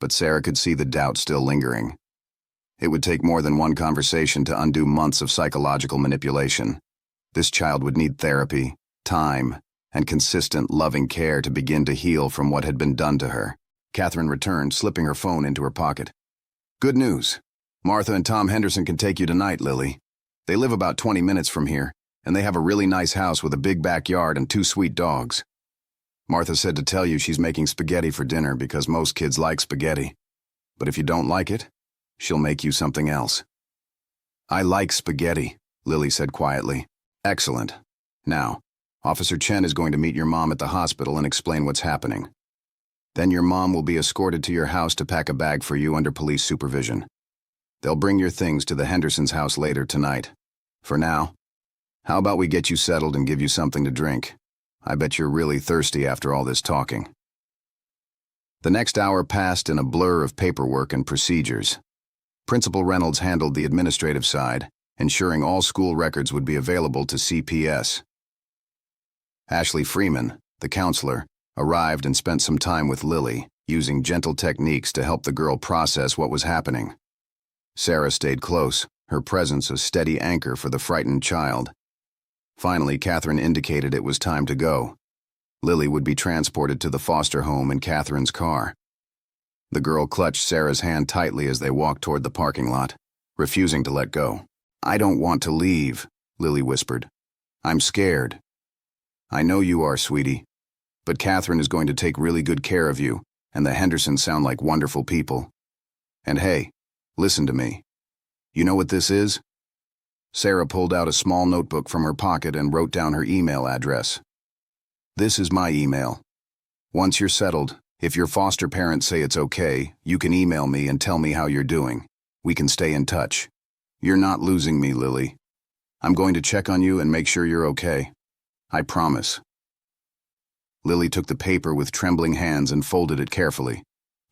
but Sarah could see the doubt still lingering. It would take more than one conversation to undo months of psychological manipulation. This child would need therapy, time, and consistent, loving care to begin to heal from what had been done to her. Catherine returned, slipping her phone into her pocket. Good news. Martha and Tom Henderson can take you tonight, Lily. They live about 20 minutes from here, and they have a really nice house with a big backyard and 2 sweet dogs. Martha said to tell you she's making spaghetti for dinner because most kids like spaghetti. But if you don't like it, she'll make you something else. I like spaghetti, Lily said quietly. Excellent. Now, Officer Chen is going to meet your mom at the hospital and explain what's happening. Then your mom will be escorted to your house to pack a bag for you under police supervision. They'll bring your things to the Hendersons' house later tonight. For now, how about we get you settled and give you something to drink? I bet you're really thirsty after all this talking. The next hour passed in a blur of paperwork and procedures. Principal Reynolds handled the administrative side, ensuring all school records would be available to CPS. Ashley Freeman, the counselor, arrived and spent some time with Lily, using gentle techniques to help the girl process what was happening. Sarah stayed close, her presence a steady anchor for the frightened child. Finally, Catherine indicated it was time to go. Lily would be transported to the foster home in Catherine's car. The girl clutched Sarah's hand tightly as they walked toward the parking lot, refusing to let go. "I don't want to leave," Lily whispered. "I'm scared." "I know you are, sweetie. But Catherine is going to take really good care of you, and the Hendersons sound like wonderful people. And hey, listen to me. You know what this is?" Sarah pulled out a small notebook from her pocket and wrote down her email address. "This is my email. Once you're settled, if your foster parents say it's okay, you can email me and tell me how you're doing. We can stay in touch. You're not losing me, Lily. I'm going to check on you and make sure you're okay. I promise." Lily took the paper with trembling hands and folded it carefully,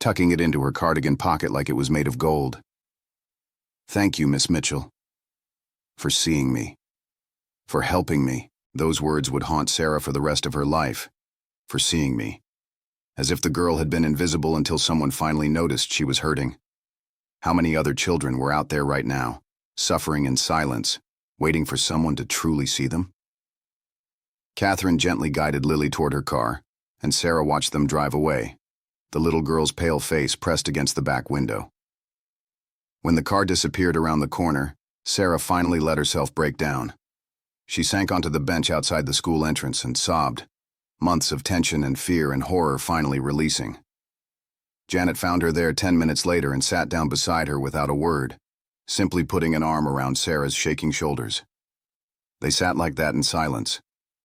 tucking it into her cardigan pocket like it was made of gold. "Thank you, Miss Mitchell, for seeing me, for helping me." Those words would haunt Sarah for the rest of her life. For seeing me. As if the girl had been invisible until someone finally noticed she was hurting. How many other children were out there right now, suffering in silence, waiting for someone to truly see them? Catherine gently guided Lily toward her car, and Sarah watched them drive away, the little girl's pale face pressed against the back window. When the car disappeared around the corner, Sarah finally let herself break down. She sank onto the bench outside the school entrance and sobbed, months of tension and fear and horror finally releasing. Janet found her there 10 minutes later and sat down beside her without a word, simply putting an arm around Sarah's shaking shoulders. They sat like that in silence,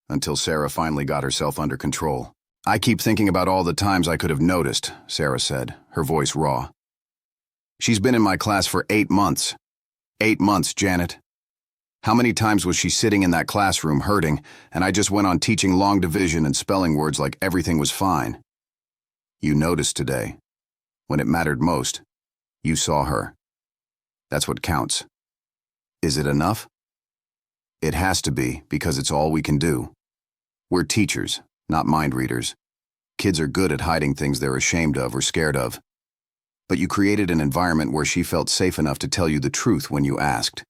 until Sarah finally got herself under control. "I keep thinking about all the times I could have noticed," Sarah said, her voice raw. "She's been in my class for 8 months. 8 months, Janet. How many times was she sitting in that classroom hurting, and I just went on teaching long division and spelling words like everything was fine? You noticed today. When it mattered most, you saw her. That's what counts. Is it enough? It has to be, because it's all we can do. We're teachers, not mind readers. Kids are good at hiding things they're ashamed of or scared of. But you created an environment where she felt safe enough to tell you the truth when you asked.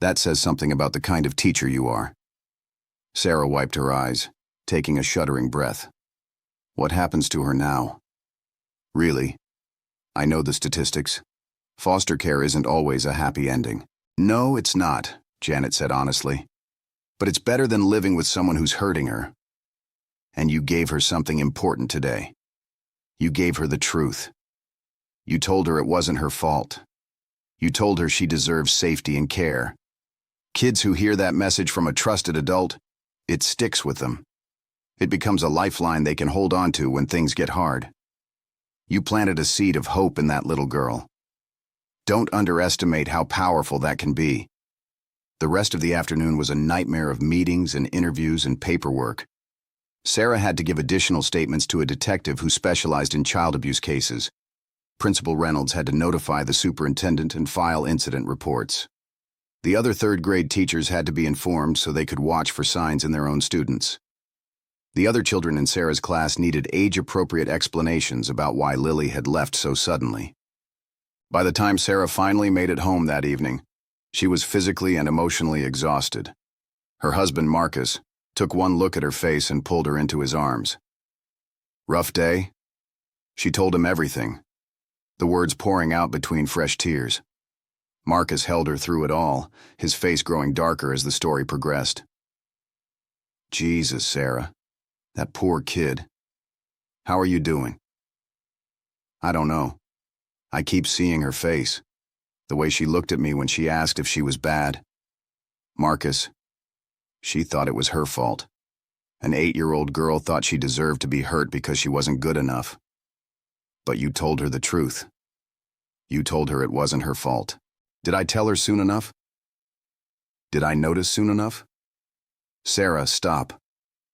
That says something about the kind of teacher you are." Sarah wiped her eyes, taking a shuddering breath. What happens to her now? Really? I know the statistics. Foster care isn't always a happy ending. "No, it's not," Janet said honestly. "But it's better than living with someone who's hurting her. And you gave her something important today. You gave her the truth. You told her it wasn't her fault. You told her she deserves safety and care. Kids who hear that message from a trusted adult, it sticks with them. It becomes a lifeline they can hold on to when things get hard. You planted a seed of hope in that little girl. Don't underestimate how powerful that can be." The rest of the afternoon was a nightmare of meetings and interviews and paperwork. Sarah had to give additional statements to a detective who specialized in child abuse cases. Principal Reynolds had to notify the superintendent and file incident reports. The other third-grade teachers had to be informed so they could watch for signs in their own students. The other children in Sarah's class needed age-appropriate explanations about why Lily had left so suddenly. By the time Sarah finally made it home that evening, she was physically and emotionally exhausted. Her husband, Marcus, took one look at her face and pulled her into his arms. "Rough day?" She told him everything, the words pouring out between fresh tears. Marcus held her through it all, his face growing darker as the story progressed. "Jesus, Sarah. That poor kid. How are you doing?" "I don't know. I keep seeing her face, the way she looked at me when she asked if she was bad. Marcus, she thought it was her fault. An 8-year-old girl thought she deserved to be hurt because she wasn't good enough. But you told her the truth. You told her it wasn't her fault. Did I tell her soon enough? Did I notice soon enough? Sarah, stop.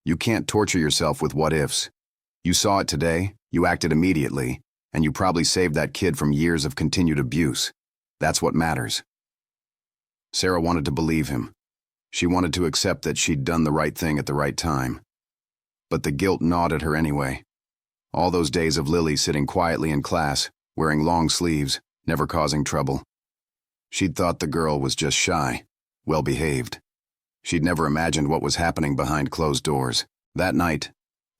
You can't torture yourself with what-ifs. You saw it today, you acted immediately, and you probably saved that kid from years of continued abuse. That's what matters." Sarah wanted to believe him. She wanted to accept that she'd done the right thing at the right time. But the guilt gnawed at her anyway. All those days of Lily sitting quietly in class, wearing long sleeves, never causing trouble. She'd thought the girl was just shy, well-behaved. She'd never imagined what was happening behind closed doors. That night,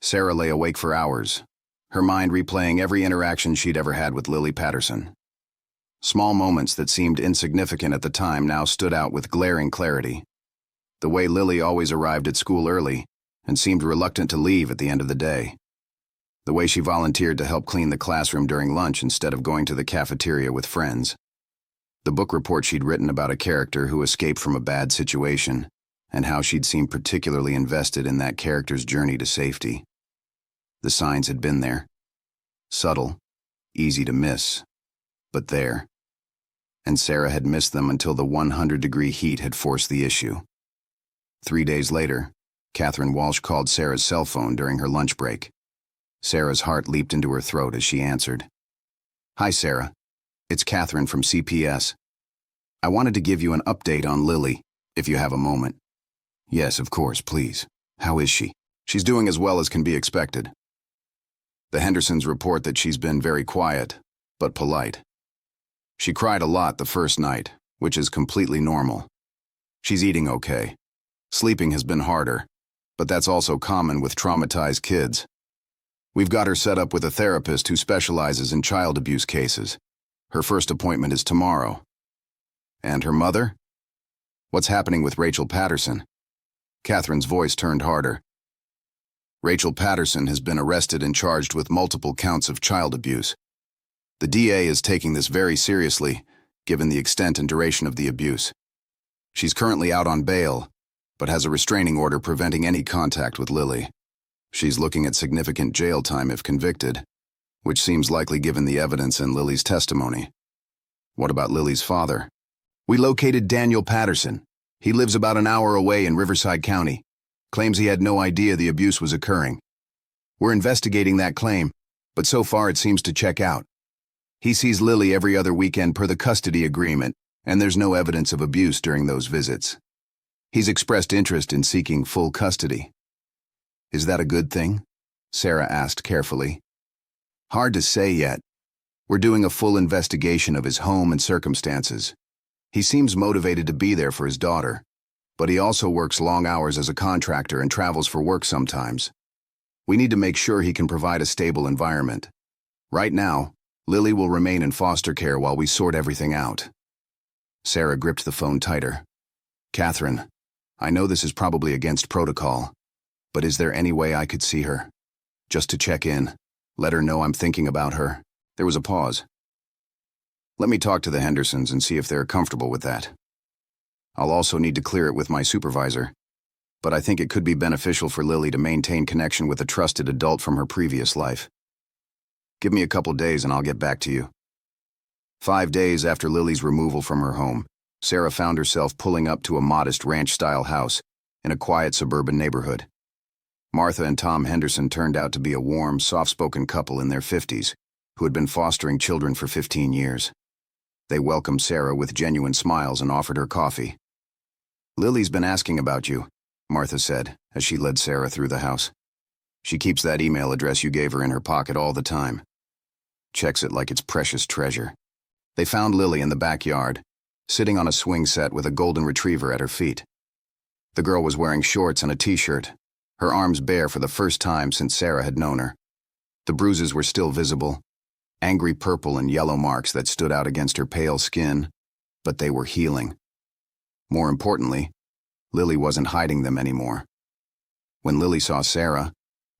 Sarah lay awake for hours, her mind replaying every interaction she'd ever had with Lily Patterson. Small moments that seemed insignificant at the time now stood out with glaring clarity. The way Lily always arrived at school early and seemed reluctant to leave at the end of the day. The way she volunteered to help clean the classroom during lunch instead of going to the cafeteria with friends. The book report she'd written about a character who escaped from a bad situation, and how she'd seemed particularly invested in that character's journey to safety. The signs had been there. Subtle, easy to miss, but there. And Sarah had missed them until the 100-degree heat had forced the issue. 3 days later, Catherine Walsh called Sarah's cell phone during her lunch break. Sarah's heart leaped into her throat as she answered. "Hi, Sarah. It's Catherine from CPS. I wanted to give you an update on Lily, if you have a moment." "Yes, of course, please. How is she?" "She's doing as well as can be expected. The Hendersons report that she's been very quiet, but polite. She cried a lot the first night, which is completely normal. She's eating okay. Sleeping has been harder, but that's also common with traumatized kids. We've got her set up with a therapist who specializes in child abuse cases. Her first appointment is tomorrow." "And her mother? What's happening with Rachel Patterson?" Catherine's voice turned harder. "Rachel Patterson has been arrested and charged with multiple counts of child abuse. The DA is taking this very seriously, given the extent and duration of the abuse. She's currently out on bail, but has a restraining order preventing any contact with Lily. She's looking at significant jail time if convicted, which seems likely given the evidence in Lily's testimony." "What about Lily's father?" "We located Daniel Patterson. He lives about an hour away in Riverside County. Claims he had no idea the abuse was occurring. We're investigating that claim, but so far it seems to check out. He sees Lily every other weekend per the custody agreement, and there's no evidence of abuse during those visits. He's expressed interest in seeking full custody." "Is that a good thing?" Sarah asked carefully. "Hard to say yet. We're doing a full investigation of his home and circumstances. He seems motivated to be there for his daughter, but he also works long hours as a contractor and travels for work sometimes. We need to make sure he can provide a stable environment. Right now, Lily will remain in foster care while we sort everything out." Sarah gripped the phone tighter. "Catherine, I know this is probably against protocol, but is there any way I could see her? Just to check in, let her know I'm thinking about her." There was a pause. "Let me talk to the Hendersons and see if they're comfortable with that. I'll also need to clear it with my supervisor, but I think it could be beneficial for Lily to maintain connection with a trusted adult from her previous life. Give me a couple days and I'll get back to you." 5 days after Lily's removal from her home, Sarah found herself pulling up to a modest ranch-style house in a quiet suburban neighborhood. Martha and Tom Henderson turned out to be a warm, soft-spoken couple in their 50s who had been fostering children for 15 years. They welcomed Sarah with genuine smiles and offered her coffee. "Lily's been asking about you," Martha said as she led Sarah through the house. "She keeps that email address you gave her in her pocket all the time. Checks it like it's precious treasure." They found Lily in the backyard, sitting on a swing set with a golden retriever at her feet. The girl was wearing shorts and a t-shirt, her arms bare for the first time since Sarah had known her. The bruises were still visible, angry purple and yellow marks that stood out against her pale skin, but they were healing. More importantly, Lily wasn't hiding them anymore. When Lily saw Sarah,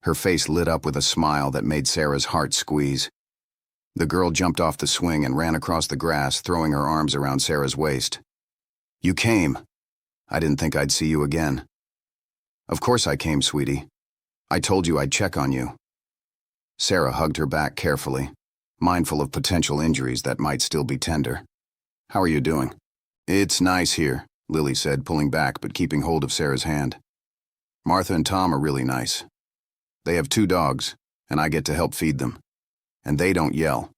her face lit up with a smile that made Sarah's heart squeeze. The girl jumped off the swing and ran across the grass, throwing her arms around Sarah's waist. "You came. I didn't think I'd see you again." "Of course I came, sweetie. I told you I'd check on you." Sarah hugged her back carefully, mindful of potential injuries that might still be tender. "How are you doing?" "It's nice here," Lily said, pulling back but keeping hold of Sarah's hand. "Martha and Tom are really nice. They have 2 dogs, and I get to help feed them. And they don't yell.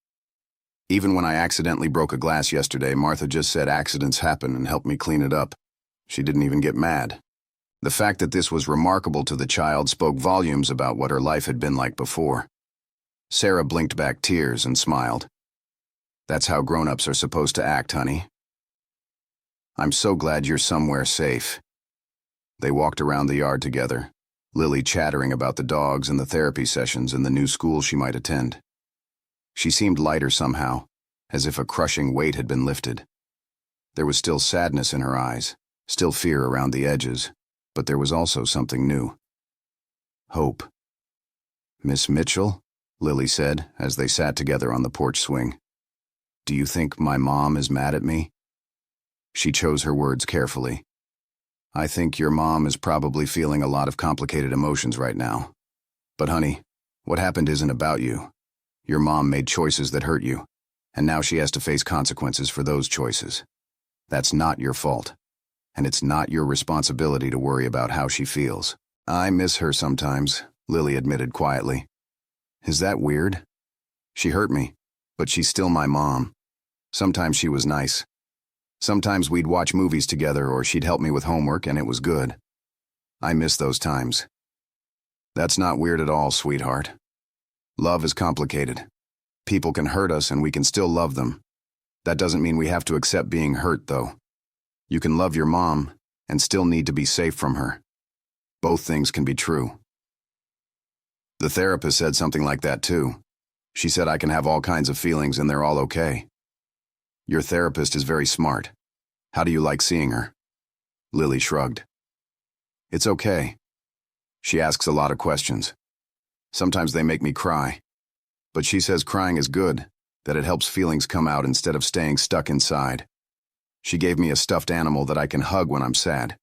Even when I accidentally broke a glass yesterday, Martha just said accidents happen and helped me clean it up. She didn't even get mad." The fact that this was remarkable to the child spoke volumes about what her life had been like before. Sarah blinked back tears and smiled. "That's how grown-ups are supposed to act, honey. I'm so glad you're somewhere safe." They walked around the yard together, Lily chattering about the dogs and the therapy sessions and the new school she might attend. She seemed lighter somehow, as if a crushing weight had been lifted. There was still sadness in her eyes, still fear around the edges, but there was also something new. Hope. "Miss Mitchell," Lily said, as they sat together on the porch swing. "Do you think my mom is mad at me?" She chose her words carefully. "I think your mom is probably feeling a lot of complicated emotions right now. But honey, what happened isn't about you. Your mom made choices that hurt you, and now she has to face consequences for those choices. That's not your fault, and it's not your responsibility to worry about how she feels." "I miss her sometimes," Lily admitted quietly. "Is that weird? She hurt me, but she's still my mom. Sometimes she was nice. Sometimes we'd watch movies together or she'd help me with homework and it was good. I miss those times." "That's not weird at all, sweetheart. Love is complicated. People can hurt us and we can still love them. That doesn't mean we have to accept being hurt, though. You can love your mom and still need to be safe from her. Both things can be true." The therapist said something like that too. She said I can have all kinds of feelings and they're all okay. "Your therapist is very smart. How do you like seeing her?" Lily shrugged. "It's okay. She asks a lot of questions. Sometimes they make me cry. But she says crying is good, that it helps feelings come out instead of staying stuck inside. She gave me a stuffed animal that I can hug when I'm sad.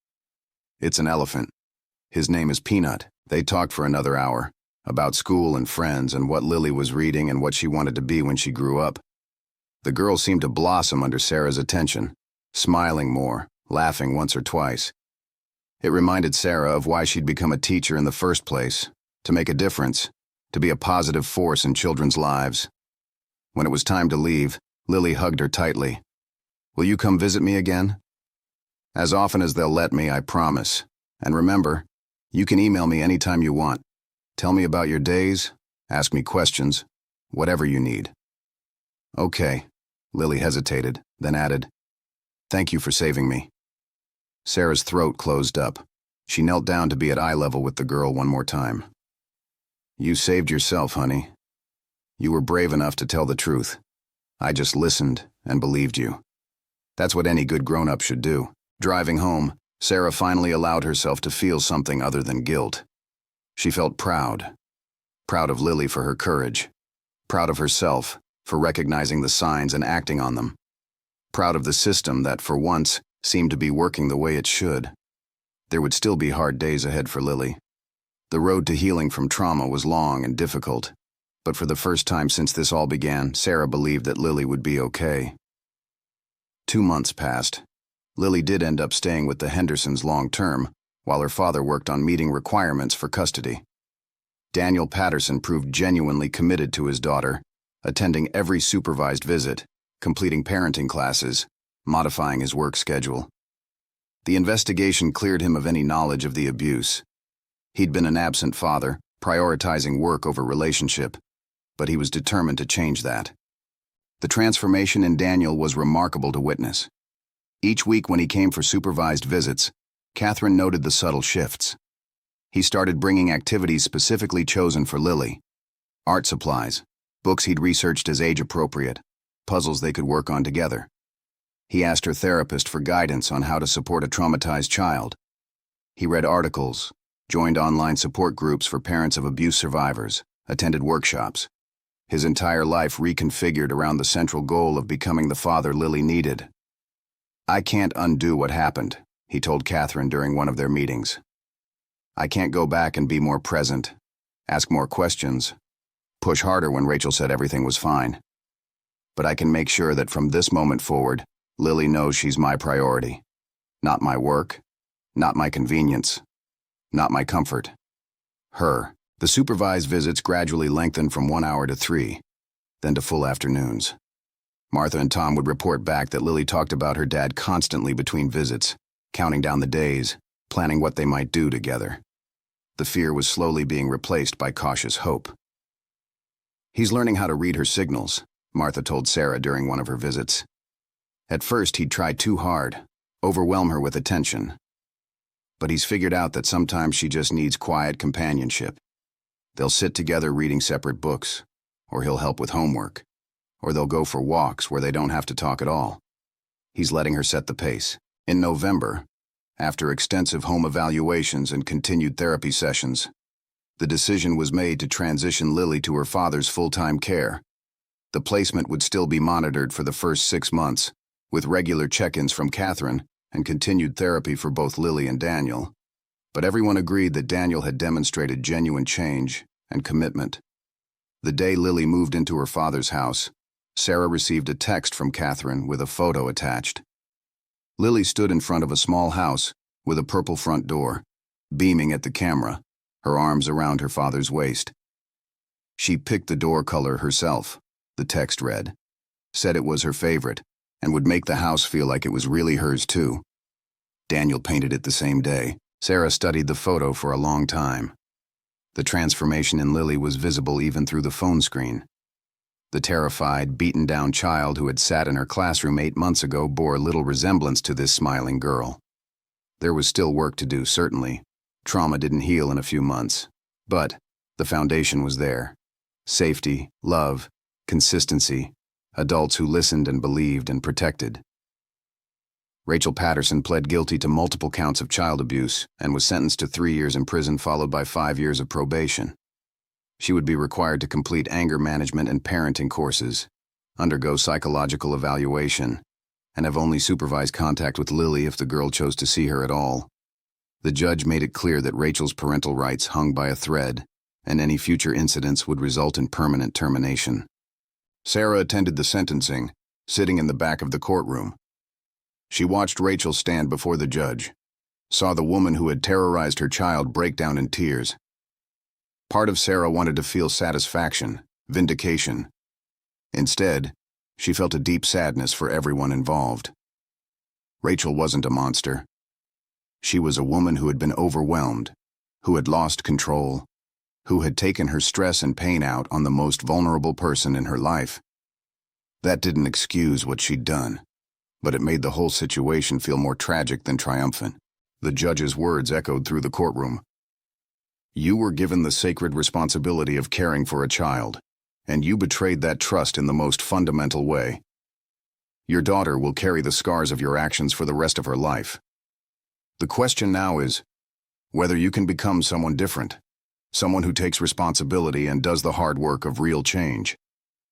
It's an elephant. His name is Peanut." They talked for another hour, about school and friends and what Lily was reading and what she wanted to be when she grew up. The girl seemed to blossom under Sarah's attention, smiling more, laughing once or twice. It reminded Sarah of why she'd become a teacher in the first place, to make a difference, to be a positive force in children's lives. When it was time to leave, Lily hugged her tightly. "Will you come visit me again?" "As often as they'll let me, I promise. And remember, you can email me anytime you want. Tell me about your days, ask me questions, whatever you need." "Okay," Lily hesitated, then added, "Thank you for saving me." Sarah's throat closed up. She knelt down to be at eye level with the girl one more time. "You saved yourself, honey. You were brave enough to tell the truth. I just listened and believed you. That's what any good grown-up should do." Driving home, Sarah finally allowed herself to feel something other than guilt. She felt proud. Proud of Lily for her courage. Proud of herself for recognizing the signs and acting on them. Proud of the system that, for once, seemed to be working the way it should. There would still be hard days ahead for Lily. The road to healing from trauma was long and difficult, but for the first time since this all began, Sarah believed that Lily would be okay. 2 months passed. Lily did end up staying with the Hendersons long-term, while her father worked on meeting requirements for custody. Daniel Patterson proved genuinely committed to his daughter, attending every supervised visit, completing parenting classes, modifying his work schedule. The investigation cleared him of any knowledge of the abuse. He'd been an absent father, prioritizing work over relationship, but he was determined to change that. The transformation in Daniel was remarkable to witness. Each week when he came for supervised visits, Catherine noted the subtle shifts. He started bringing activities specifically chosen for Lily. Art supplies, books he'd researched as age-appropriate, puzzles they could work on together. He asked her therapist for guidance on how to support a traumatized child. He read articles, joined online support groups for parents of abuse survivors, attended workshops. His entire life reconfigured around the central goal of becoming the father Lily needed. "I can't undo what happened," he told Catherine during one of their meetings. "I can't go back and be more present, ask more questions, push harder when Rachel said everything was fine. But I can make sure that from this moment forward, Lily knows she's my priority. Not my work, not my convenience, not my comfort. Her." The supervised visits gradually lengthened from 1 hour to 3, then to full afternoons. Martha and Tom would report back that Lily talked about her dad constantly between visits, counting down the days, planning what they might do together. The fear was slowly being replaced by cautious hope. "He's learning how to read her signals," Martha told Sarah during one of her visits. "At first he'd try too hard, overwhelm her with attention. but he's figured out that sometimes she just needs quiet companionship. They'll sit together reading separate books, or he'll help with homework, or they'll go for walks where they don't have to talk at all. He's letting her set the pace. In November, after extensive home evaluations and continued therapy sessions, the decision was made to transition Lily to her father's full-time care. The placement would still be monitored for the first 6 months, with regular check-ins from Catherine and continued therapy for both Lily and Daniel. But everyone agreed that Daniel had demonstrated genuine change and commitment. The day Lily moved into her father's house, Sarah received a text from Catherine with a photo attached. Lily stood in front of a small house with a purple front door, beaming at the camera, her arms around her father's waist. She picked the door color herself, the text read, said it was her favorite, and would make the house feel like it was really hers too. Daniel painted it the same day. Sarah studied the photo for a long time. The transformation in Lily was visible even through the phone screen. The terrified, beaten-down child who had sat in her classroom 8 months ago bore little resemblance to this smiling girl. There was still work to do, certainly. Trauma didn't heal in a few months. But the foundation was there. Safety, love, consistency, adults who listened and believed and protected. Rachel Patterson pled guilty to multiple counts of child abuse and was sentenced to 3 years in prison followed by 5 years of probation. She would be required to complete anger management and parenting courses, undergo psychological evaluation, and have only supervised contact with Lily if the girl chose to see her at all. The judge made it clear that Rachel's parental rights hung by a thread, and any future incidents would result in permanent termination. Sarah attended the sentencing, sitting in the back of the courtroom. She watched Rachel stand before the judge, saw the woman who had terrorized her child break down in tears. Part of Sarah wanted to feel satisfaction, vindication. Instead, she felt a deep sadness for everyone involved. Rachel wasn't a monster. She was a woman who had been overwhelmed, who had lost control, who had taken her stress and pain out on the most vulnerable person in her life. That didn't excuse what she'd done, but it made the whole situation feel more tragic than triumphant. The judge's words echoed through the courtroom. You were given the sacred responsibility of caring for a child, and you betrayed that trust in the most fundamental way. Your daughter will carry the scars of your actions for the rest of her life. The question now is whether you can become someone different, someone who takes responsibility and does the hard work of real change.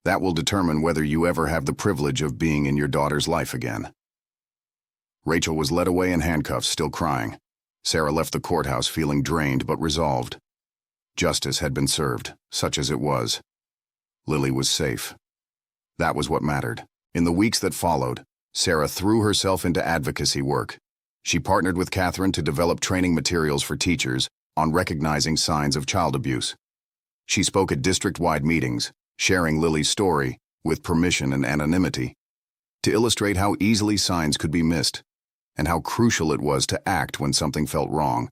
That will determine whether you ever have the privilege of being in your daughter's life again. Rachel was led away in handcuffs, still crying. Sarah left the courthouse feeling drained but resolved. Justice had been served, such as it was. Lily was safe. That was what mattered. In the weeks that followed, Sarah threw herself into advocacy work. She partnered with Catherine to develop training materials for teachers on recognizing signs of child abuse. She spoke at district-wide meetings, sharing Lily's story, with permission and anonymity, to illustrate how easily signs could be missed and how crucial it was to act when something felt wrong.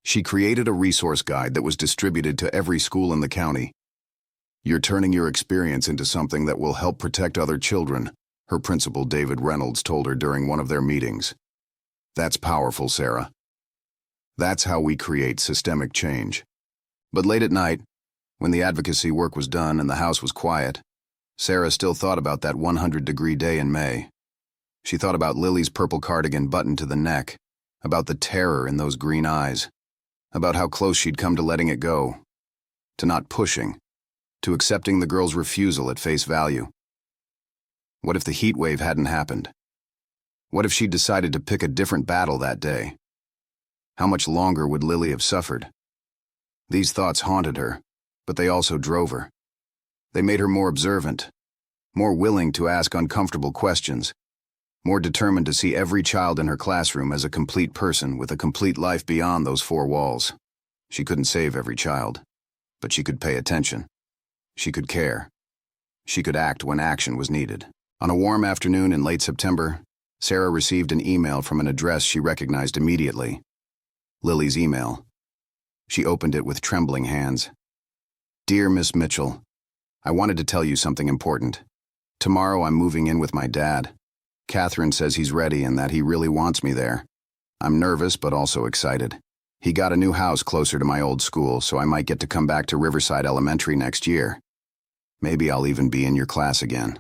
She created a resource guide that was distributed to every school in the county. You're turning your experience into something that will help protect other children, her principal David Reynolds told her during one of their meetings. That's powerful, Sarah. That's how we create systemic change. But late at night, when the advocacy work was done and the house was quiet, Sarah still thought about that 100-degree day in May. She thought about Lily's purple cardigan buttoned to the neck, about the terror in those green eyes, about how close she'd come to letting it go, to not pushing, to accepting the girl's refusal at face value. What if the heat wave hadn't happened? What if she'd decided to pick a different battle that day? How much longer would Lily have suffered? These thoughts haunted her, but they also drove her. They made her more observant, more willing to ask uncomfortable questions, more determined to see every child in her classroom as a complete person with a complete life beyond those four walls. She couldn't save every child, but she could pay attention. She could care. She could act when action was needed. On a warm afternoon in late September, Sarah received an email from an address she recognized immediately. Lily's email. She opened it with trembling hands. Dear Miss Mitchell, I wanted to tell you something important. Tomorrow I'm moving in with my dad. Catherine says he's ready and that he really wants me there. I'm nervous but also excited. He got a new house closer to my old school, so I might get to come back to Riverside Elementary next year. Maybe I'll even be in your class again.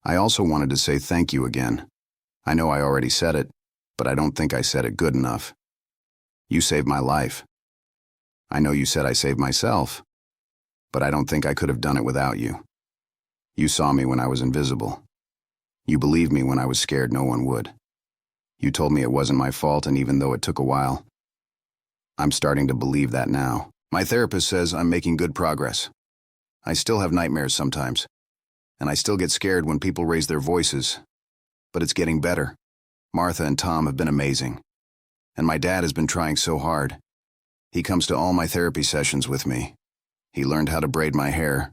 I also wanted to say thank you again. I know I already said it, but I don't think I said it good enough. You saved my life. I know you said I saved myself, but I don't think I could have done it without you. You saw me when I was invisible. You believed me when I was scared no one would. You told me it wasn't my fault, and even though it took a while, I'm starting to believe that now. My therapist says I'm making good progress. I still have nightmares sometimes, and I still get scared when people raise their voices, but it's getting better. Martha and Tom have been amazing, and my dad has been trying so hard. He comes to all my therapy sessions with me. He learned how to braid my hair.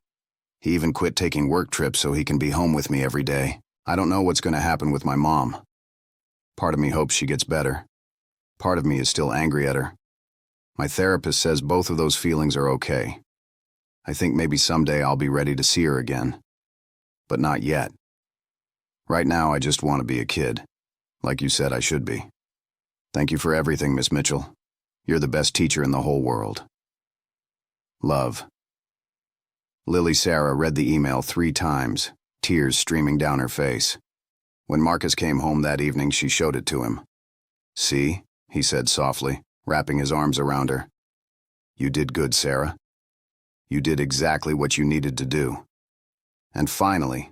He even quit taking work trips so he can be home with me every day. I don't know what's going to happen with my mom. Part of me hopes she gets better. Part of me is still angry at her. My therapist says both of those feelings are okay. I think maybe someday I'll be ready to see her again. But not yet. Right now, I just want to be a kid, like you said I should be. Thank you for everything, Miss Mitchell. You're the best teacher in the whole world. Love. Lily Sarah read the email 3 times, tears streaming down her face. When Marcus came home that evening, she showed it to him. See, he said softly, wrapping his arms around her. You did good, Sarah. You did exactly what you needed to do. And finally,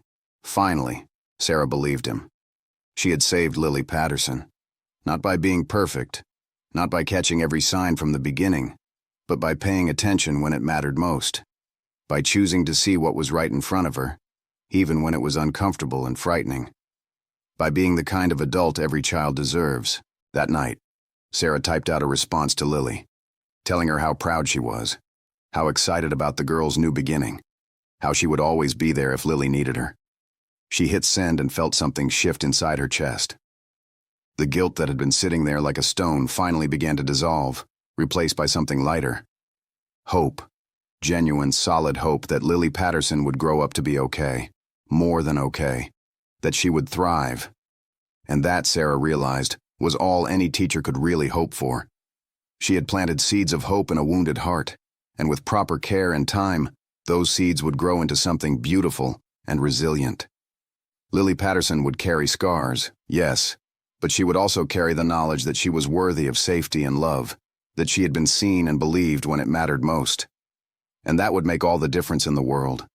Sarah believed him. She had saved Lily Patterson. Not by being perfect, not by catching every sign from the beginning, but by paying attention when it mattered most. By choosing to see what was right in front of her, even when it was uncomfortable and frightening. By being the kind of adult every child deserves. That night, Sarah typed out a response to Lily, telling her how proud she was, how excited about the girl's new beginning, how she would always be there if Lily needed her. She hit send and felt something shift inside her chest. The guilt that had been sitting there like a stone finally began to dissolve, replaced by something lighter. Hope. Genuine, solid hope that Lily Patterson would grow up to be okay, more than okay, that she would thrive. And that, Sarah realized, was all any teacher could really hope for. She had planted seeds of hope in a wounded heart, and with proper care and time, those seeds would grow into something beautiful and resilient. Lily Patterson would carry scars, yes, but she would also carry the knowledge that she was worthy of safety and love, that she had been seen and believed when it mattered most. And that would make all the difference in the world.